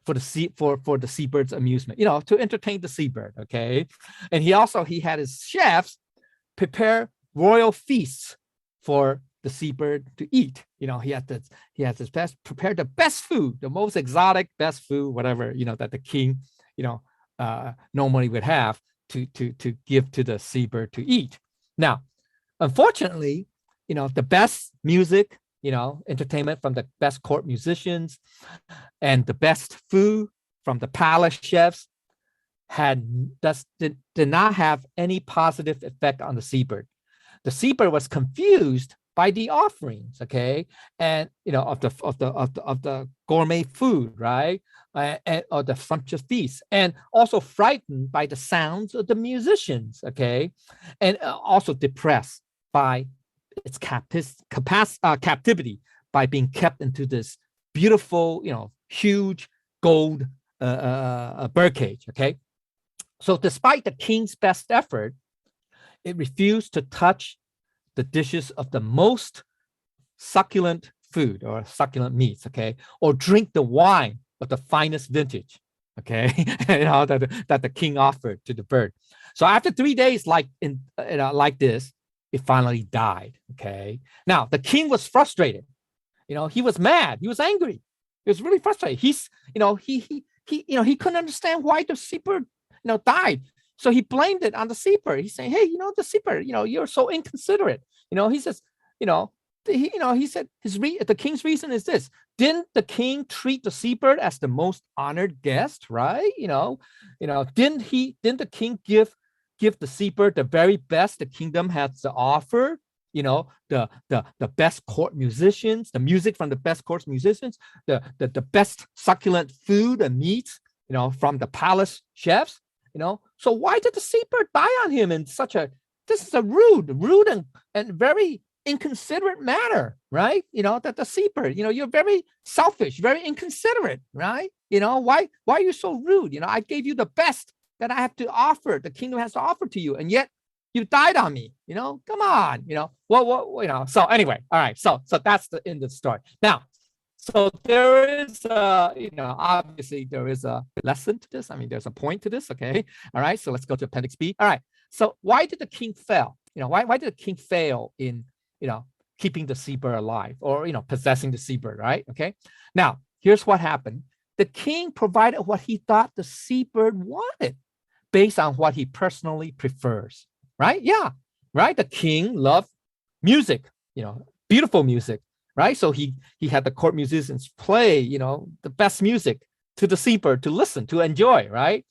for the seabird's amusement, to entertain the seabird, okay? And he had his chefs prepare royal feasts for the seabird to eat. He has his best prepare the best food, the most exotic best food, whatever, that the king, normally would have to give to the seabird to eat. Now, unfortunately, the best music, entertainment from the best court musicians and the best food from the palace chefs did not have any positive effect on the seabird. The seabird was confused by the offerings, okay, and of the gourmet food, right, and or the sumptuous feast, and also frightened by the sounds of the musicians, okay, and also depressed by its captivity by being kept into this beautiful, huge gold birdcage, okay. So despite the king's best effort, it refused to touch the dishes of the most succulent food or succulent meats, okay, or drink the wine of the finest vintage, okay, that the king offered to the bird. So after 3 days, like this, it finally died, okay. Now the king was frustrated, he was mad, he was angry, he was really frustrated. He couldn't understand why the seabird, died. So he blamed it on the seabird. He's saying, hey, the seabird, you're so inconsiderate. He says, he said the king's reason is this: didn't the king treat the seabird as the most honored guest, right? Didn't the king give the seabird the very best the kingdom has to offer? The best court musicians, the music from the best court musicians, the best succulent food and meats, from the palace chefs. So why did the seabird die on him in this is a rude and very inconsiderate manner, right? That the seabird, you're very selfish, very inconsiderate, right? Why are you so rude? I gave you the best that I have to offer, the kingdom has to offer to you, and yet you died on me, come on, so anyway, all right, so that's the end of the story. Now, so there is, obviously there is a lesson to this. I mean, there's a point to this, okay? All right, so let's go to Appendix B. All right, so why did the king fail? Why did the king fail in, keeping the seabird alive or, possessing the seabird, right? Okay, now here's what happened. The king provided what he thought the seabird wanted based on what he personally prefers, right? Yeah, right? The king loved music, beautiful music. Right, so he had the court musicians play, the best music to the seabird to listen, to enjoy, right?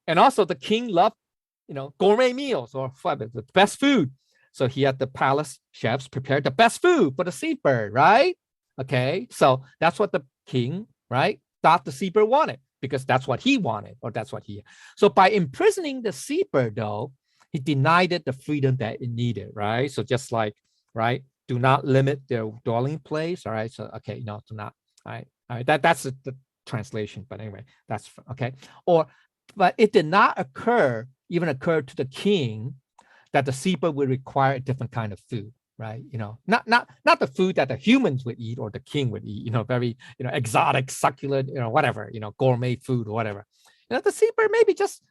And also the king loved, gourmet meals or the best food. So he had the palace chefs prepare the best food for the seabird, right? Okay, so that's what the king, right, thought the seabird wanted because that's what he wanted, or that's what he. So by imprisoning the seabird, though, he denied it the freedom that it needed, right? So just like, right, do not limit their dwelling place. All right. So, okay, do not. All right. That's the translation. But anyway, that's okay. But it did not even occur to the king that the seabird would require a different kind of food, right? Not the food that the humans would eat or the king would eat, very, exotic, succulent, whatever, gourmet food or whatever. The seabird maybe just,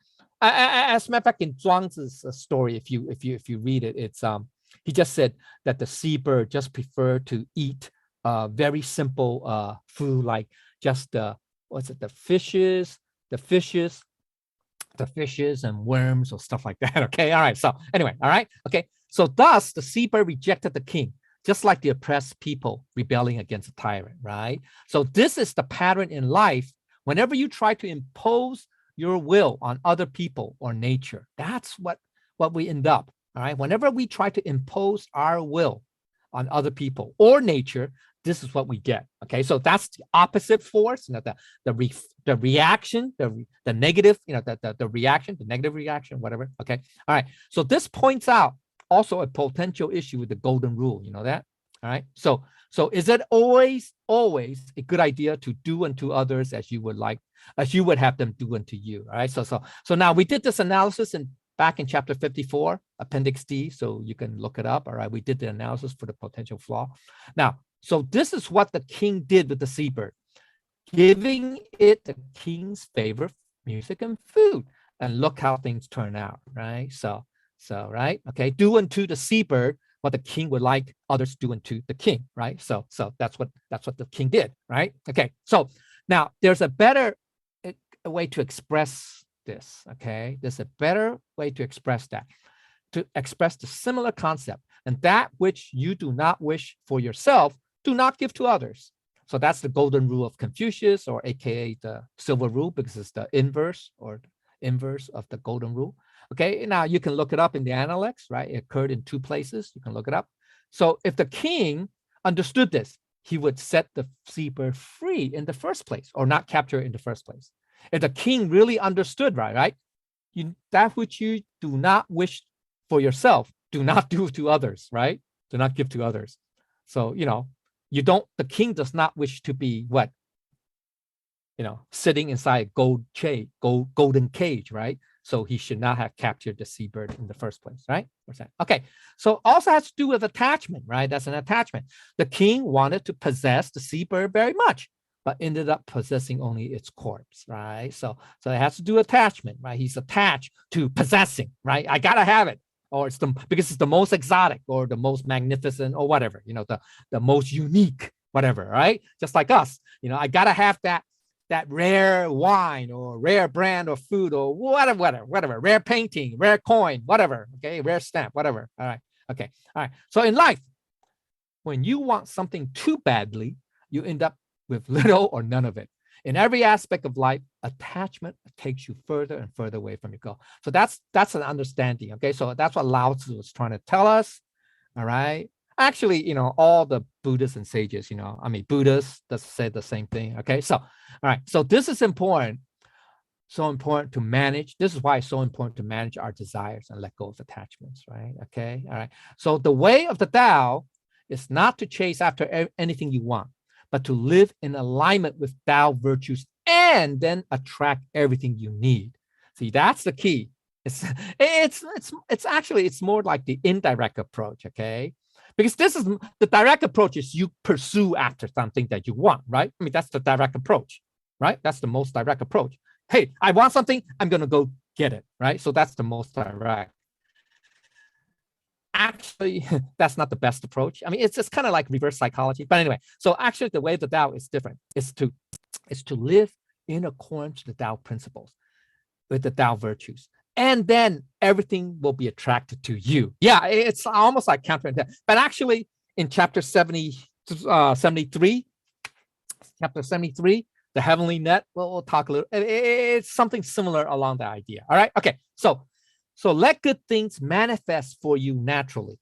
as a matter of fact, in Zhuangzi's story, if you read it, it's he just said that the seabird just preferred to eat very simple food, like just the fishes and worms or stuff like that. Okay, all right. So anyway, all right, okay. So thus the seabird rejected the king, just like the oppressed people rebelling against a tyrant, right? So this is the pattern in life. Whenever you try to impose your will on other people or nature, that's what we end up. All right. Whenever we try to impose our will on other people or nature, this is what we get. Okay. So that's the opposite force, the reaction, the negative, the reaction, the negative reaction, whatever. Okay. All right. So this points out also a potential issue with the golden rule. You know that? All right. So is it always a good idea to do unto others as you would have them do unto you? All right. So now we did this analysis back in chapter 54, Appendix D, so you can look it up. All right, we did the analysis for the potential flaw. Now, so this is what the king did with the seabird, giving it the king's favorite music and food. And look how things turn out, right? So right, okay, do unto the seabird what the king would like others do unto the king, right? So that's what the king did, right? Okay, so now there's a better way to express this, okay? There's a better way to express that, to express the similar concept. And that which you do not wish for yourself, do not give to others. So that's the golden rule of Confucius, or AKA the silver rule, because it's the inverse, or inverse of the golden rule. Okay, now you can look it up in the Analects, right? It occurred in 2 places. You can look it up. So if the king understood this, he would set the seabird free in the first place, or not capture it in the first place. If the king really understood, right? That which you do not wish for yourself, do not do to others, right? Do not give to others. So, the king does not wish to be what? Sitting inside a golden cage, right? So he should not have captured the seabird in the first place, right? Okay, so also has to do with attachment, right? That's an attachment. The king wanted to possess the seabird very much, but ended up possessing only its corpse, right? So it has to do with attachment, right? He's attached to possessing, right? I gotta have it, or because it's the most exotic or the most magnificent or whatever, the most unique, whatever, right? Just like us, I gotta have that rare wine or rare brand or food or whatever, rare painting, rare coin, whatever, okay, rare stamp, whatever. All right, okay, all right. So in life, when you want something too badly, you end up with little or none of it. In every aspect of life, attachment takes you further and further away from your goal. So that's an understanding, okay? So that's what Lao Tzu was trying to tell us, all right? Actually, all the Buddhists and sages, Buddhists does say the same thing, okay? So, all right, so this is important, so important to manage. This is why it's so important to manage our desires and let go of attachments, right? Okay, all right. So the way of the Tao is not to chase after anything you want, but to live in alignment with Tao virtues and then attract everything you need. See, that's the key. It's more like the indirect approach, okay? Because this is the direct approach is you pursue after something that you want, right? I mean, that's the direct approach, right? That's the most direct approach. Hey, I want something, I'm going to go get it, right? So that's the most direct. Actually, that's not the best approach. I mean, it's just kind of like reverse psychology. But anyway, so actually the way of the Tao is different. It's to live in accordance with the Tao principles, with the Tao virtues. And then everything will be attracted to you. Yeah, it's almost like counterintuitive. But actually, in chapter 73, the heavenly net, we'll talk a little. It's something similar along the idea. All right. Okay. So let good things manifest for you naturally.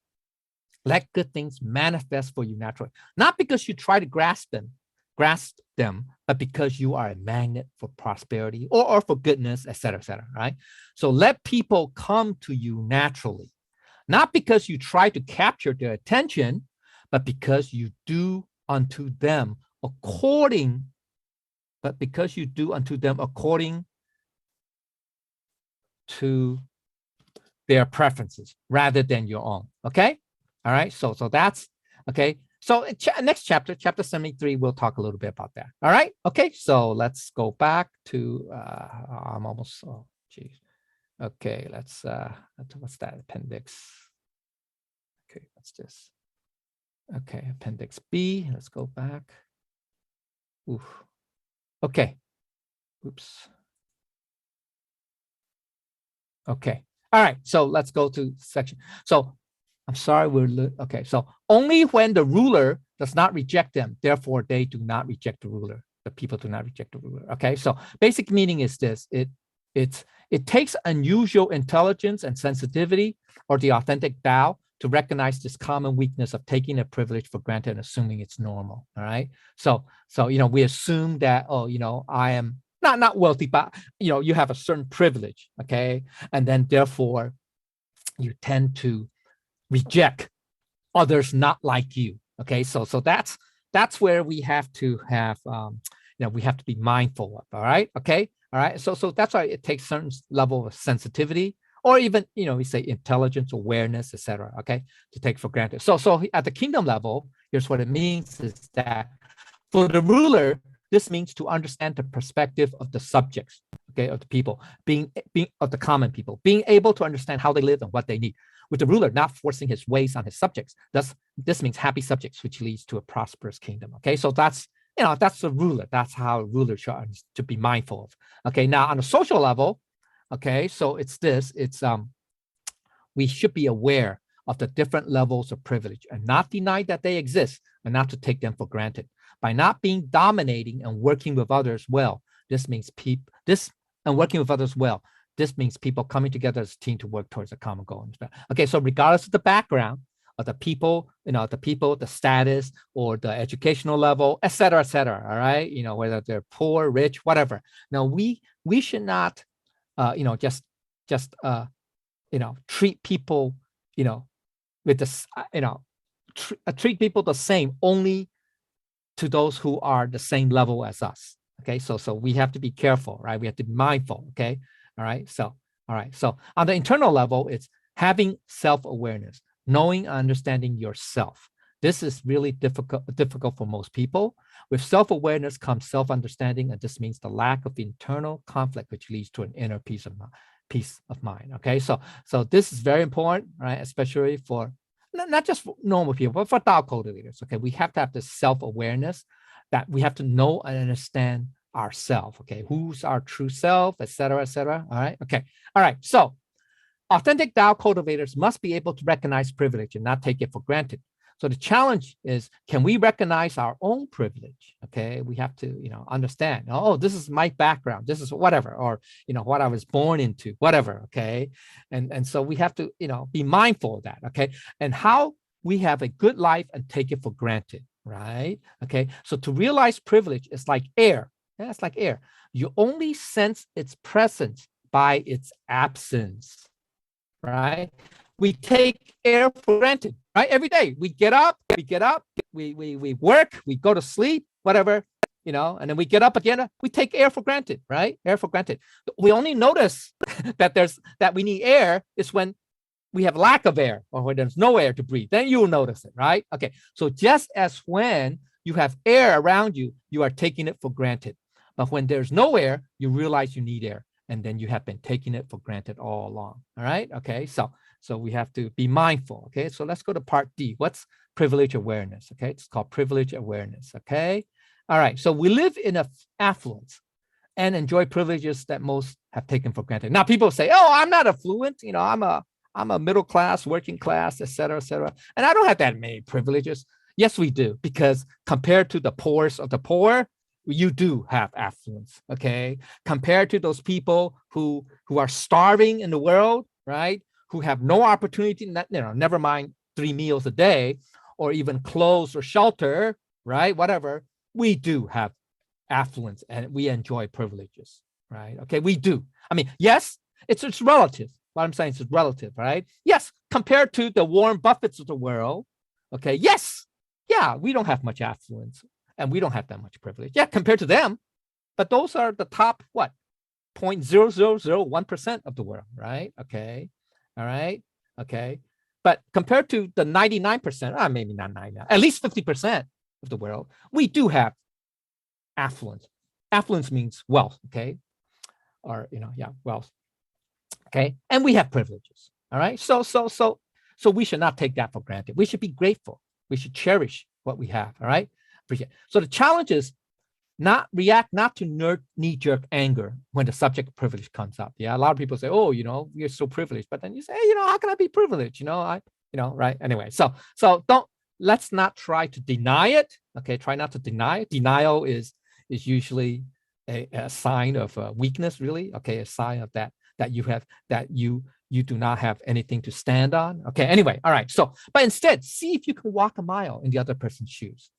Let good things manifest for you naturally. Not because you try to grasp them, but because you are a magnet for prosperity or for goodness, et cetera, right? So let people come to you naturally, not because you try to capture their attention, but because you do unto them according to their preferences rather than your own. Okay. All right. So that's okay. So next chapter 73, we'll talk a little bit about that. All right. Okay. So let's go back to, I'm almost, oh, geez. Okay. Let's, what's that appendix? Okay. What's this? Okay. Appendix B. Let's go back. Oof. Okay. Oops. Okay. All right. So let's go to section. So I'm sorry, okay. So only when the ruler does not reject them, therefore they do not reject the ruler. The people do not reject the ruler. Okay. So basic meaning is this: it takes unusual intelligence and sensitivity, or the authentic Tao, to recognize this common weakness of taking a privilege for granted and assuming it's normal. All right. So we assume that, I am not wealthy, but you have a certain privilege. Okay. And then therefore you tend to reject others not like you. Okay, so that's where we have to have we have to be mindful of. All right, okay, all right. So that's why it takes certain level of sensitivity, or even we say intelligence, awareness, etc. Okay, to take for granted. So at the kingdom level, here's what it means: is that for the ruler, this means to understand the perspective of the subjects, okay, of the people, being of the common people, being able to understand how they live and what they need. With the ruler not forcing his ways on his subjects. Thus, this means happy subjects, which leads to a prosperous kingdom. Okay, so that's the ruler. That's how a ruler should to be mindful of. Okay, now on a social level, okay, so it's we should be aware of the different levels of privilege and not deny that they exist and not to take them for granted. By not being dominating and working with others well, this means working with others well. This means people coming together as a team to work towards a common goal. Okay, so regardless of the background of the people, the status or the educational level, et cetera, all right, whether they're poor, rich, whatever. Now, we should not, just treat people, with this, treat people the same only to those who are the same level as us. Okay, so we have to be careful, right? We have to be mindful. Okay, all right. So on the internal level, it's having self-awareness, knowing and understanding yourself. This is really difficult for most people. With self-awareness comes self-understanding, and this means the lack of internal conflict, which leads to an inner peace of mind. Okay, so this is very important, right? Especially for not just for normal people, but for Tao cultivators. Okay, we have to have this self-awareness that we have to know and understand ourselves. Okay, who's our true self, et cetera, et cetera. All right, okay, all right. So authentic Tao cultivators must be able to recognize privilege and not take it for granted. So the challenge is, can we recognize our own privilege? Okay, we have to, understand, oh, this is my background, this is whatever, or, what I was born into, whatever, okay? And so we have to, be mindful of that, okay? And how we have a good life and take it for granted, right? Okay, so to realize privilege is like air. Yeah, it's like air. You only sense its presence by its absence, right? We take air for granted, right? Every day we get up, we work, we go to sleep, whatever, and then we get up again. We take air for granted, right? Air for granted. We only notice that we need air is when we have lack of air or when there's no air to breathe. Then you'll notice it, right? Okay. So just as when you have air around you, you are taking it for granted. But when there's no air, you realize you need air. And then you have been taking it for granted all along. All right. Okay. So we have to be mindful. Okay. So let's go to part D. What's privilege awareness? Okay. It's called privilege awareness. Okay. All right. So we live in affluence and enjoy privileges that most have taken for granted. Now people say, oh, I'm not affluent. I'm a middle class, working class, et cetera, and I don't have that many privileges. Yes, we do, because compared to the poorest of the poor, you do have affluence, okay? Compared to those people who are starving in the world, right? Who have no opportunity, never mind 3 meals a day, or even clothes or shelter, right? Whatever, we do have affluence and we enjoy privileges, right? Okay, we do. I mean, yes, it's relative. What I'm saying is it's relative, right? Yes, compared to the Warren Buffetts of the world, okay, yes, yeah, we don't have much affluence and we don't have that much privilege. Yeah, compared to them, but those are the top, 0.0001% of the world, right? Okay, all right, okay. But compared to the 99%, maybe not 99, at least 50% of the world, we do have affluence. Affluence means wealth, okay? Or, wealth. Okay, and we have privileges. All right, so we should not take that for granted. We should be grateful. We should cherish what we have. All right, appreciate. So the challenge is not to knee-jerk anger when the subject of privilege comes up. Yeah, a lot of people say, oh, you're so privileged, but then you say, hey, how can I be privileged? Right? Anyway, so let's not try to deny it. Okay, try not to deny it. Denial is usually a sign of weakness, really. Okay, a sign of that you do not have anything to stand on. Okay, anyway, all right. So, but instead, see if you can walk a mile in the other person's shoes,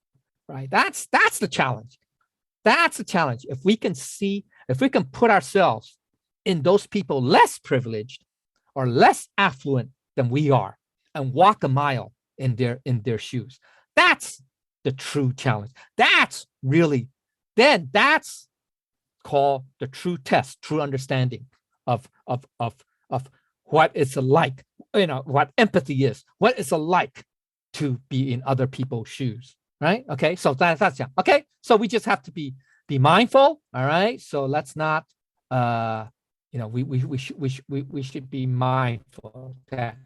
right? That's the challenge. That's the challenge. If we can put ourselves in those people less privileged or less affluent than we are and walk a mile in their shoes, that's the true challenge. That's called the true test, true understanding of what it's like, what empathy is, what it's like to be in other people's shoes, right? Okay, so that's okay. So we just have to be mindful, all right? So let's not, we should be mindful of that,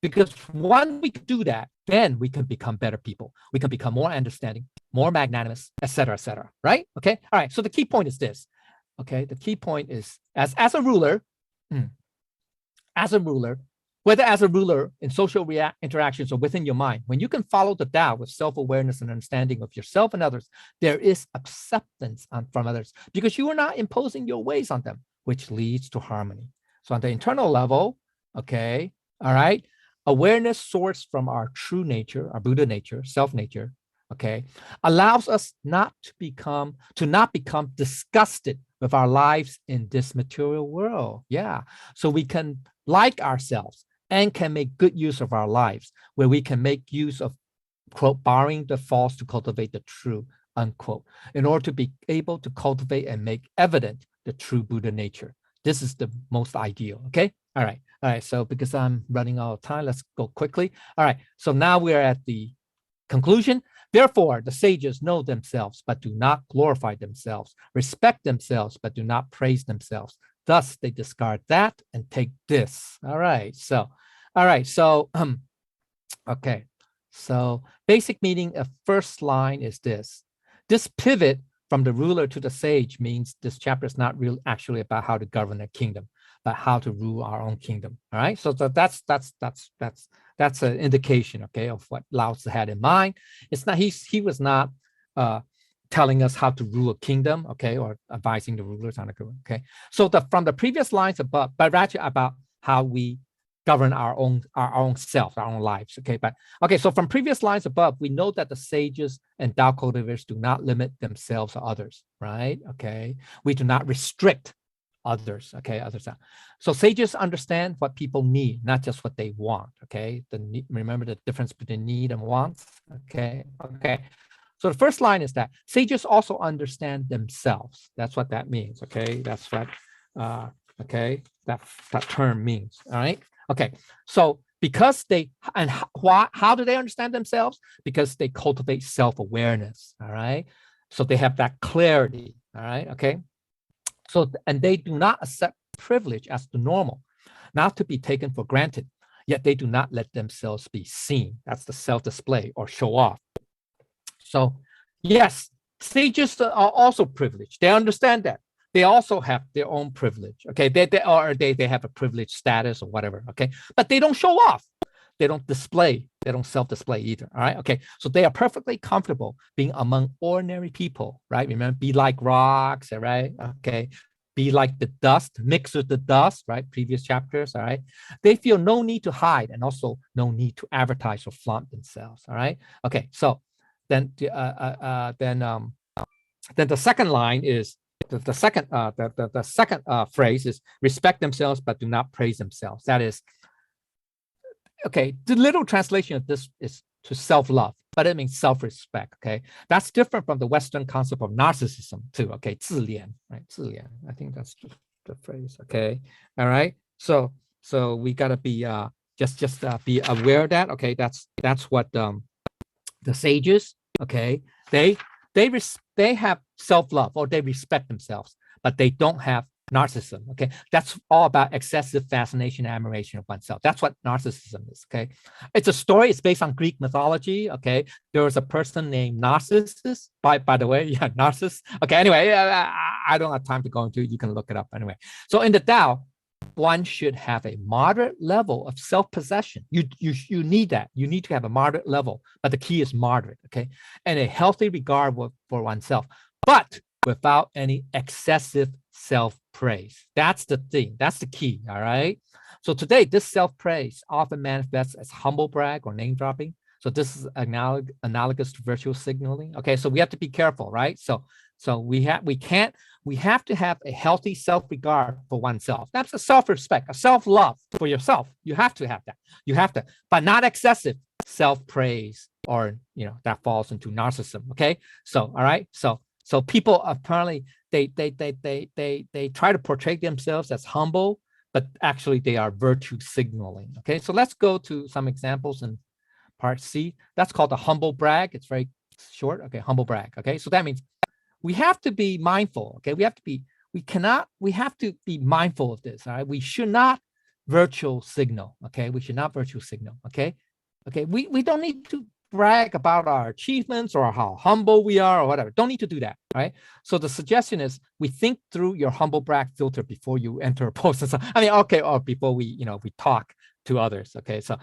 because once we do that, then we can become better people. We can become more understanding, more magnanimous, et cetera, right? Okay, all right. So the key point is this. Okay, the key point is as a ruler, whether as a ruler in social interactions or within your mind, when you can follow the Tao with self-awareness and understanding of yourself and others, there is acceptance from others because you are not imposing your ways on them, which leads to harmony. So on the internal level, okay, all right, awareness sourced from our true nature, our Buddha nature, self nature, okay, allows us not to become disgusted with our lives in this material world. Yeah, so we can like ourselves and can make good use of our lives, where we can make use of, quote, borrowing the false to cultivate the true, unquote, in order to be able to cultivate and make evident the true Buddha nature. This is the most ideal, okay? All right, so because I'm running out of time, let's go quickly. All right, so now we're at the conclusion. Therefore, the sages know themselves, but do not glorify themselves, respect themselves, but do not praise themselves. Thus, they discard that and take this. All right, so okay. So basic meaning of first line is this. This pivot from the ruler to the sage means this chapter is not really actually about how to govern a kingdom, but how to rule our own kingdom. All right. So that's an indication, okay, of what Lao Tzu had in mind. It's not he was not telling us how to rule a kingdom, okay, or advising the rulers on a kingdom. Okay. So from the previous lines above, but rather about how we govern our own self, our own lives. Okay, but okay, so from previous lines above, we know that the sages and Tao cultivators do not limit themselves or others, right? Okay, we do not restrict others. Okay, others. So sages understand what people need, not just what they want. Okay, remember the difference between need and wants. Okay. So the first line is that sages also understand themselves. That's what that means. Okay, that's what that term means. All right. Okay, so because how do they understand themselves? Because they cultivate self-awareness, all right? So they have that clarity, all right, okay? So, and they do not accept privilege as the normal, not to be taken for granted, yet they do not let themselves be seen. That's the self-display or show off. So yes, sages are also privileged. They understand that. They also have their own privilege. Okay, they have a privileged status or whatever. Okay, but they don't show off. They don't display. They don't self-display either. All right. Okay, so they are perfectly comfortable being among ordinary people. Right. Remember, be like rocks. All right. Okay. Be like the dust, mix with the dust. Right. Previous chapters. All right. They feel no need to hide and also no need to advertise or flaunt themselves. All right. Okay. So then the second line is. The second phrase is respect themselves but do not praise themselves. That is, okay, the literal translation of this is to self-love, but it means self-respect. Okay, that's different from the Western concept of narcissism too. Okay, 自恋, right? 自恋. I think that's the phrase. Okay, all right. So we gotta be just be aware of that. Okay, that's what the sages. Okay, they have self-love or they respect themselves, but they don't have narcissism. Okay, that's all about excessive fascination and admiration of oneself. That's what narcissism is. Okay, it's a story. It's based on Greek mythology. Okay, there was a person named Narcissus. By the way, yeah, Narcissus. Okay, anyway, I don't have time to go into it. You can look it up anyway. So in the Tao, one should have a moderate level of self-possession. You need that. You need to have a moderate level, but the key is moderate, okay? And a healthy regard for oneself, but without any excessive self-praise. That's the thing. That's the key, all right? So today, this self-praise often manifests as humble brag or name dropping. So this is analogous to virtual signaling. Okay, so we have to be careful, right? So we have to have a healthy self-regard for oneself. That's a self-respect, a self-love for yourself. You have to have that. You have to, but not excessive self-praise or that falls into narcissism. Okay, so all right, so people apparently they try to portray themselves as humble, but actually they are virtue signaling. Okay, so let's go to some examples in part C. That's called the humble brag. It's very short. Okay, humble brag. Okay, so that means we have to be mindful. Okay, we have to be mindful of this. All right, we should not virtual signal. Okay, we should not virtual signal. Okay, we don't need to brag about our achievements or how humble we are or whatever. Don't need to do that. Right. So the suggestion is we think through your humble brag filter before you enter a post. I mean, okay, or before we we talk to others. Okay, so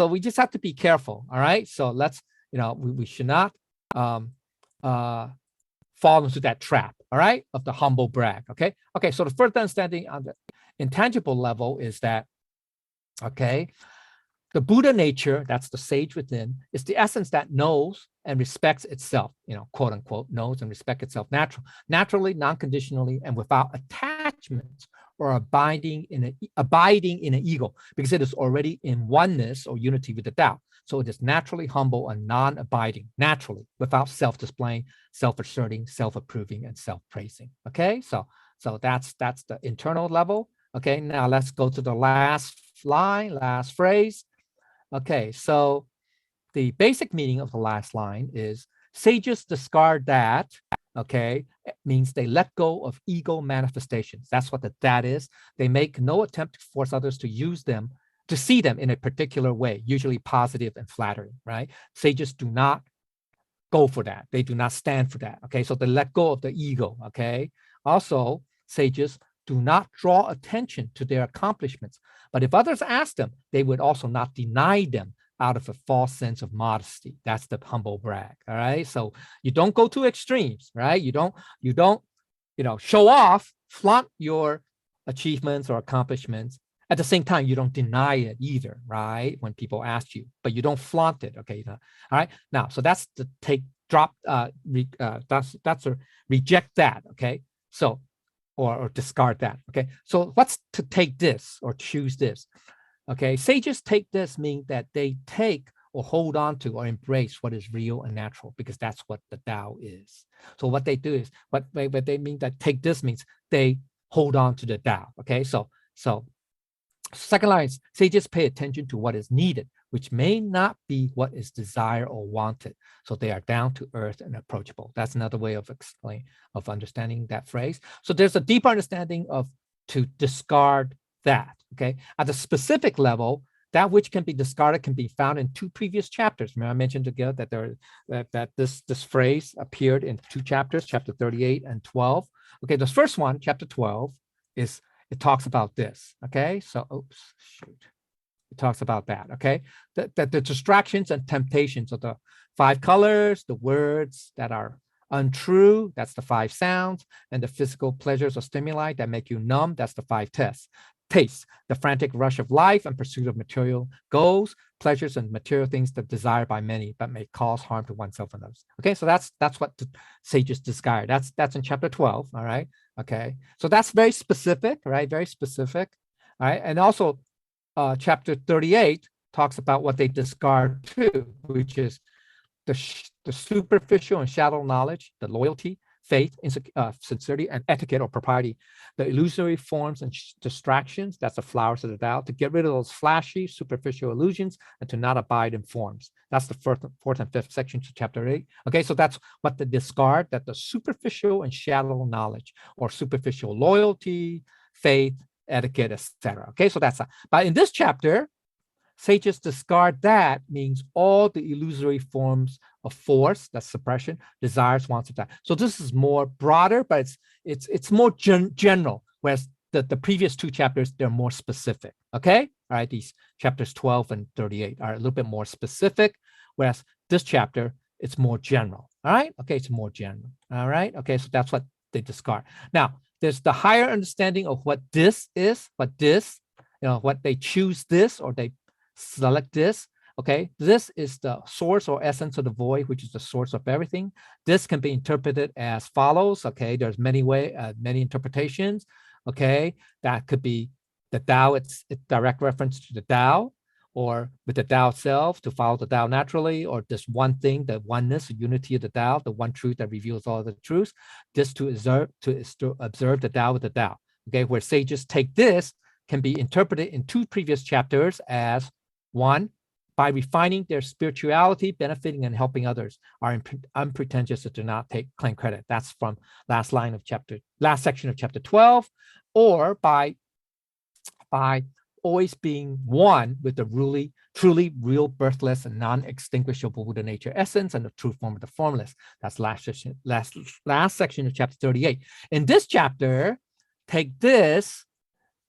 we just have to be careful. All right, so let's we should not fall into that trap, all right, of the humble brag. Okay, so the further understanding on intangible level is that, okay, the Buddha nature, that's the sage within, is the essence that knows and respects itself, quote unquote, knows and respects itself naturally, non-conditionally, and without attachments or abiding in an ego, because it is already in oneness or unity with the Tao. So it is naturally humble and non-abiding, naturally, without self-displaying, self-asserting, self-approving, and self-praising. Okay, so that's the internal level. Okay, now let's go to the last line, last phrase. Okay, so the basic meaning of the last line is sages discard that, okay, it means they let go of ego manifestations. That's what that is. They make no attempt to force others to use them, to see them in a particular way, usually positive and flattering, right? Sages do not go for that. They do not stand for that, okay? So they let go of the ego, okay? Also, sages do not draw attention to their accomplishments, but if others ask them, they would also not deny them out of a false sense of modesty. That's the humble brag, all right? So you don't go to extremes, right? You don't, show off, flaunt your achievements or accomplishments. At the same time, you don't deny it either, right? When people ask you, but you don't flaunt it, okay? All right, now, so that's the that's a reject that, okay? So, or discard that, okay? So what's to take this or choose this? Okay, sages take this mean that they take or hold on to or embrace what is real and natural, because that's what the Tao is. So what they do is, what they mean that take this means they hold on to the Tao, okay? So second line is, sages pay attention to what is needed, which may not be what is desired or wanted. So they are down to earth and approachable. That's another way of understanding that phrase. So there's a deeper understanding of to discard that, okay? At the specific level, that which can be discarded can be found in two previous chapters. Remember I mentioned together that this phrase appeared in two chapters, chapter 38 and 12. Okay, the first one, chapter 12, it talks about this, okay? So, it talks about that, okay? That the distractions and temptations of the 5 colors, the words that are untrue, that's the 5 sounds, and the physical pleasures or stimuli that make you numb, that's the 5 tastes, the frantic rush of life and pursuit of material goals, pleasures and material things that desired by many but may cause harm to oneself and others. Okay, so that's what the sages discard. That's in chapter 12, all right? Okay, so that's very specific, right? Very specific, all right? And also chapter 38 talks about what they discard too, which is the superficial and shallow knowledge, the loyalty, faith, sincerity, and etiquette or propriety, the illusory forms and distractions, that's the flowers of the Tao, to get rid of those flashy, superficial illusions and to not abide in forms. That's the fourth and fifth sections of chapter 8. Okay, so that's what they discard, that the superficial and shallow knowledge or superficial loyalty, faith, etiquette, etc. Okay, so that's but in this chapter, sages discard that means all the illusory forms of force, that's suppression, desires, wants, that. So this is more broader, but it's more general, whereas the previous two chapters, they're more specific, okay? All right, these chapters 12 and 38 are a little bit more specific, whereas this chapter, it's more general, all right? Okay, it's more general, all right? Okay, so that's what they discard. Now, there's the higher understanding of what this is, what they choose this or they select this, okay? This is the source or essence of the void, which is the source of everything. This can be interpreted as follows, okay? There's many interpretations, okay? That could be the Tao, it's direct reference to the Tao, or with the Tao itself, to follow the Tao naturally, or this one thing, the oneness, the unity of the Tao, the one truth that reveals all the truths, this to observe the Tao with the Tao, okay? Where sages take this, can be interpreted in two previous chapters as, one, by refining their spirituality, benefiting and helping others, are unpretentious and do not claim credit. That's from last section of chapter 12, or by always being one with the truly real, birthless, and non-extinguishable Buddha nature essence and the true form of the formless. That's last section of chapter 38. In this chapter, take this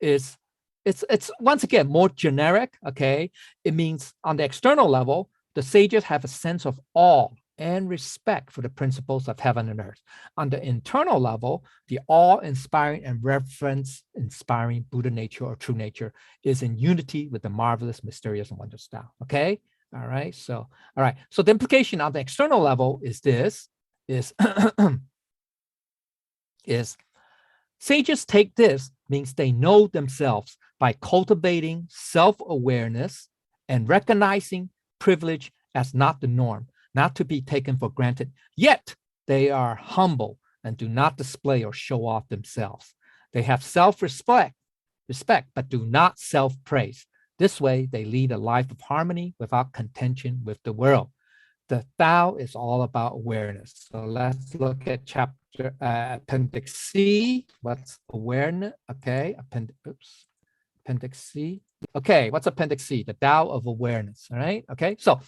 is, it's once again more generic, okay? It means on the external level, the sages have a sense of awe and respect for the principles of heaven and earth. On the internal level, the awe-inspiring and reverence-inspiring Buddha nature or true nature is in unity with the marvelous, mysterious, and wondrous Tao. Okay, all right. So the implication on the external level is this: is sages take this means they know themselves by cultivating self-awareness and recognizing privilege as not the norm, not to be taken for granted, yet they are humble and do not display or show off themselves. They have self-respect, but do not self-praise. This way, they lead a life of harmony without contention with the world. The Tao is all about awareness. So let's look at chapter Appendix C. What's awareness? Okay, Appendix C. Okay, what's Appendix C? The Tao of awareness. All right. Okay. So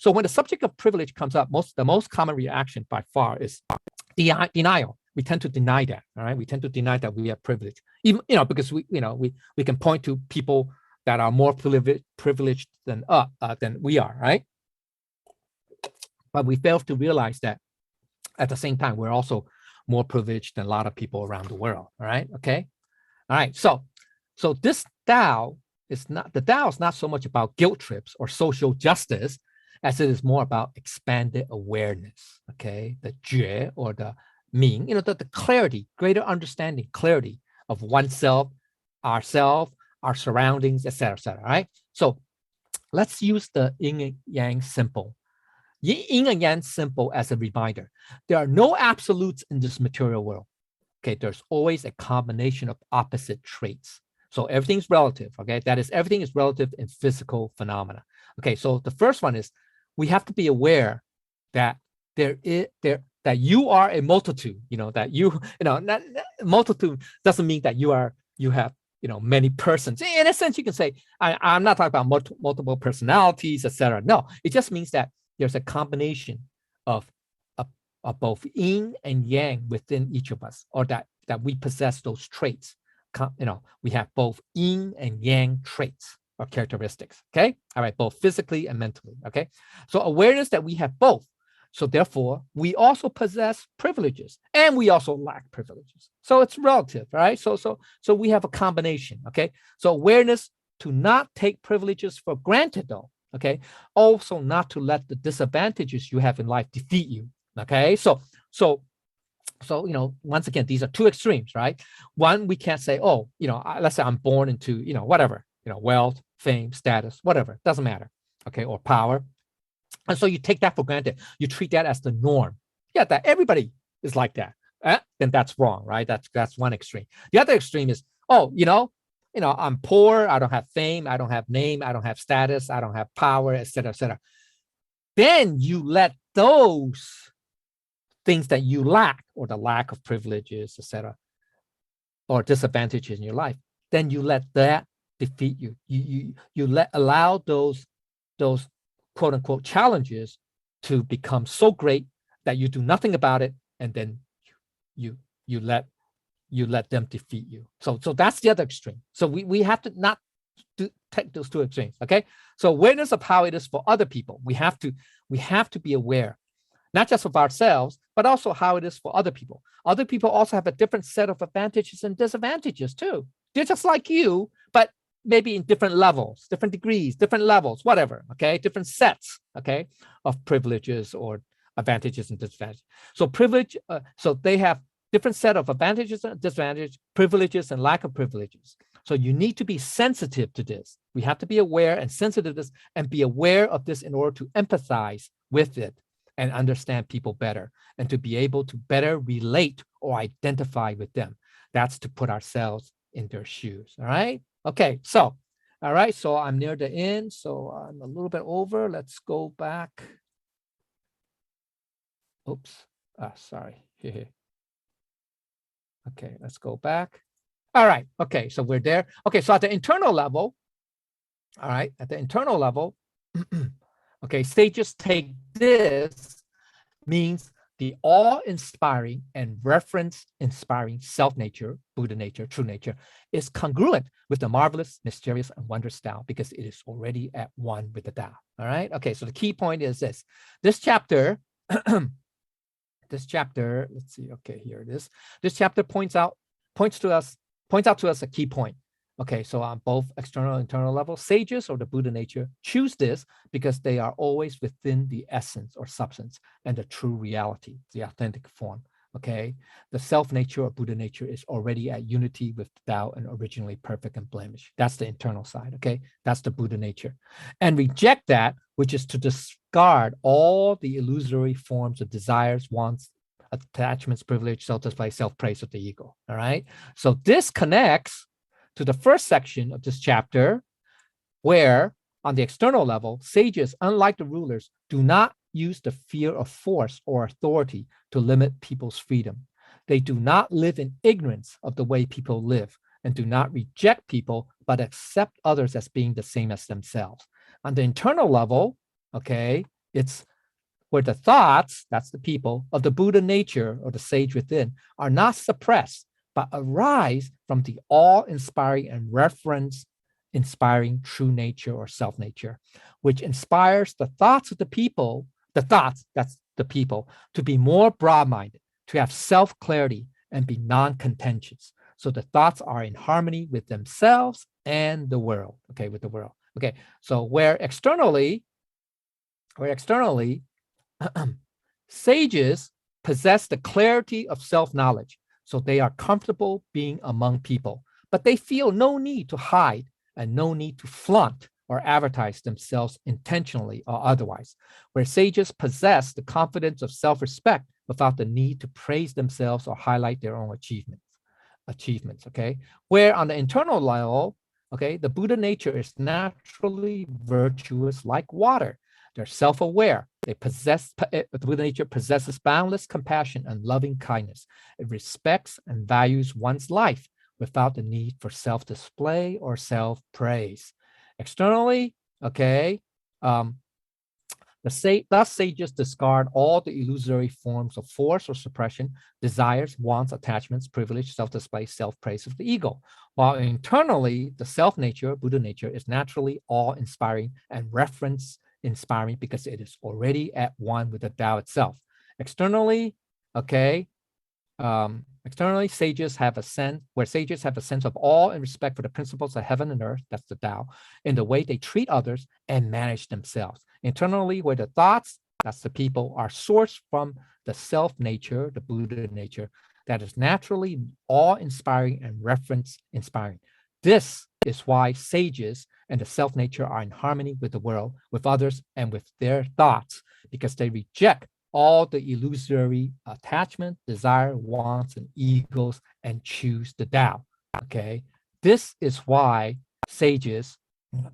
when the subject of privilege comes up, the most common reaction by far is denial. We tend to deny that. All right. We tend to deny that we have privilege, even because we can point to people that are more privileged than we are. Right. But we fail to realize that at the same time, we're also more privileged than a lot of people around the world. All right. Okay. All right. So this Tao is not so much about guilt trips or social justice as it is more about expanded awareness. Okay. The jue or the ming, the clarity, greater understanding, clarity of oneself, ourself, our surroundings, etc., etc. Right. So let's use the yin and yang symbol. Yin and yang symbol as a reminder. There are no absolutes in this material world. Okay, there's always a combination of opposite traits. So everything's relative. Okay, that is, everything is relative in physical phenomena. Okay, so the first one is we have to be aware that that you are a multitude. That multitude doesn't mean that you have many persons. In a sense, you can say I'm not talking about multiple personalities, etc. No, it just means that there's a combination of both yin and yang within each of us, or that we possess those traits. We have both yin and yang traits or characteristics. Okay, all right, both physically and mentally. Okay, so awareness that we have both. So therefore, we also possess privileges, and we also lack privileges. So it's relative, right? So we have a combination. Okay, so awareness to not take privileges for granted, though. Okay, also not to let the disadvantages you have in life defeat you. Okay, so once again, these are two extremes, right? One, we can't say, let's say I'm born into whatever, wealth, fame, status, whatever, doesn't matter. Okay, or power, and so you take that for granted. You treat that as the norm. Yeah, that everybody is like that. Then that's wrong, right? That's one extreme. The other extreme is, I'm poor, I don't have fame, I don't have name, I don't have status, I don't have power, etc., etc. Then you let those things that you lack, or the lack of privileges, etc., or disadvantages in your life, then you let that defeat you. You allow those quote unquote challenges to become so great that you do nothing about it, and then you let them defeat you. So that's the other extreme. So we have to not take those two extremes. Okay. So awareness of how it is for other people. We have to be aware, not just of ourselves, but also how it is for other people. Other people also have a different set of advantages and disadvantages too. They're just like you, but maybe in different levels, different degrees, different levels, whatever. Okay. Different sets, okay, of privileges or advantages and disadvantages. So privilege, so they have different set of advantages and disadvantages, privileges and lack of privileges. So you need to be sensitive to this. We have to be aware and sensitive to this, and be aware of this in order to empathize with it and understand people better, and to be able to better relate or identify with them. That's to put ourselves in their shoes. All right. Okay. So, all right. So I'm near the end. So I'm a little bit over. Let's go back. Oops. Sorry. Okay, let's go back. All right. Okay, so we're there. Okay, so at the internal level, all right, at the internal level, okay, sages take this means the awe-inspiring and reference-inspiring self-nature, Buddha nature, true nature, is congruent with the marvelous, mysterious, and wondrous Tao, because it is already at one with the Tao. All right. Okay, so the key point is this. This chapter This chapter, let's see, okay, here it is. This chapter points out to us a key point. Okay, so on both external and internal level, sages or the Buddha nature choose this because they are always within the essence or substance and the true reality, the authentic form. Okay, the self nature or Buddha nature is already at unity with Tao and originally perfect and blemished. That's the internal side. Okay, that's the Buddha nature. And reject that, which is to discard all the illusory forms of desires, wants, attachments, privilege, self-display, self-praise of the ego. All right. So this connects to the first section of this chapter, where on the external level, sages, unlike the rulers, do not use the fear of force or authority to limit people's freedom. They do not live in ignorance of the way people live and do not reject people, but accept others as being the same as themselves. On the internal level, okay, it's where the thoughts, that's the people, of the Buddha nature or the sage within are not suppressed, but arise from the awe-inspiring and reference-inspiring true nature or self-nature, which inspires the thoughts of the people, that's the people, to be more broad-minded, to have self-clarity and be non-contentious. So the thoughts are in harmony with themselves and the world, okay, with the world. Okay, so where externally, sages possess the clarity of self-knowledge, so they are comfortable being among people, but they feel no need to hide and no need to flaunt or advertise themselves intentionally or otherwise, where sages possess the confidence of self-respect without the need to praise themselves or highlight their own achievements, okay? Where on the internal level, okay, the Buddha nature is naturally virtuous like water. They're self-aware. The Buddha nature possesses boundless compassion and loving kindness. It respects and values one's life without the need for self-display or self-praise. Externally, okay, thus sages discard all the illusory forms of force or suppression, desires, wants, attachments, privilege, self-display, self-praise of the ego. While internally, the self-nature, Buddha nature, is naturally awe-inspiring and reference-inspiring because it is already at one with the Tao itself. Externally, okay, externally, sages have a sense of awe and respect for the principles of heaven and earth, that's the Tao, in the way they treat others and manage themselves. Internally, where the thoughts, that's the people, are sourced from the self-nature, the Buddha nature, that is naturally awe-inspiring and reference-inspiring. This is why sages and the self-nature are in harmony with the world, with others, and with their thoughts, because they reject all the illusory attachment, desire, wants, and egos, and choose the Tao, okay? This is why sages,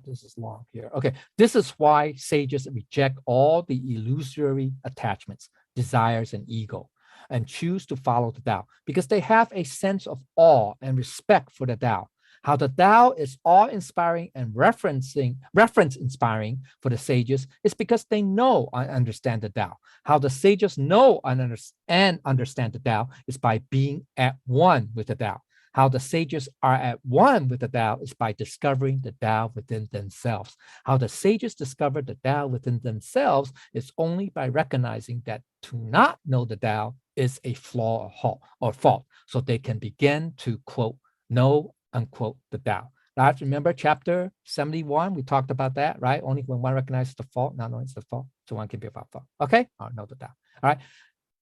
this is long here, okay, this is why sages reject all the illusory attachments, desires, and ego, and choose to follow the Tao, because they have a sense of awe and respect for the Tao. How the Tao is awe-inspiring and reference-inspiring for the sages is because they know and understand the Tao. How the sages know and understand the Tao is by being at one with the Tao. How the sages are at one with the Tao is by discovering the Tao within themselves. How the sages discover the Tao within themselves is only by recognizing that to not know the Tao is a flaw or fault, so they can begin to, quote, know, unquote, the Tao. Right? Remember chapter 71, we talked about that, right? Only when one recognizes the fault, not knowing it's the fault, so one can be about fault. Okay, I'll know the Tao. All right,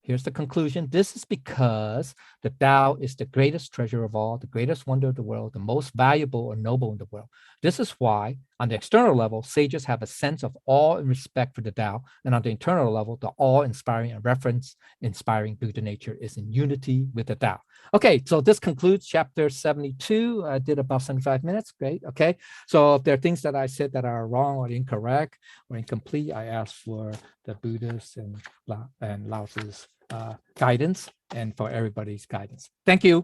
here's the conclusion. This is because the Tao is the greatest treasure of all, the greatest wonder of the world, the most valuable or noble in the world. This is why, on the external level, sages have a sense of awe and respect for the Tao, and on the internal level, the awe-inspiring and reference-inspiring Buddha nature is in unity with the Tao. Okay, so this concludes chapter 72. I did about 75 minutes, great, okay. So if there are things that I said that are wrong or incorrect or incomplete, I ask for the Buddhist and Lao Tzu's guidance and for everybody's guidance. Thank you.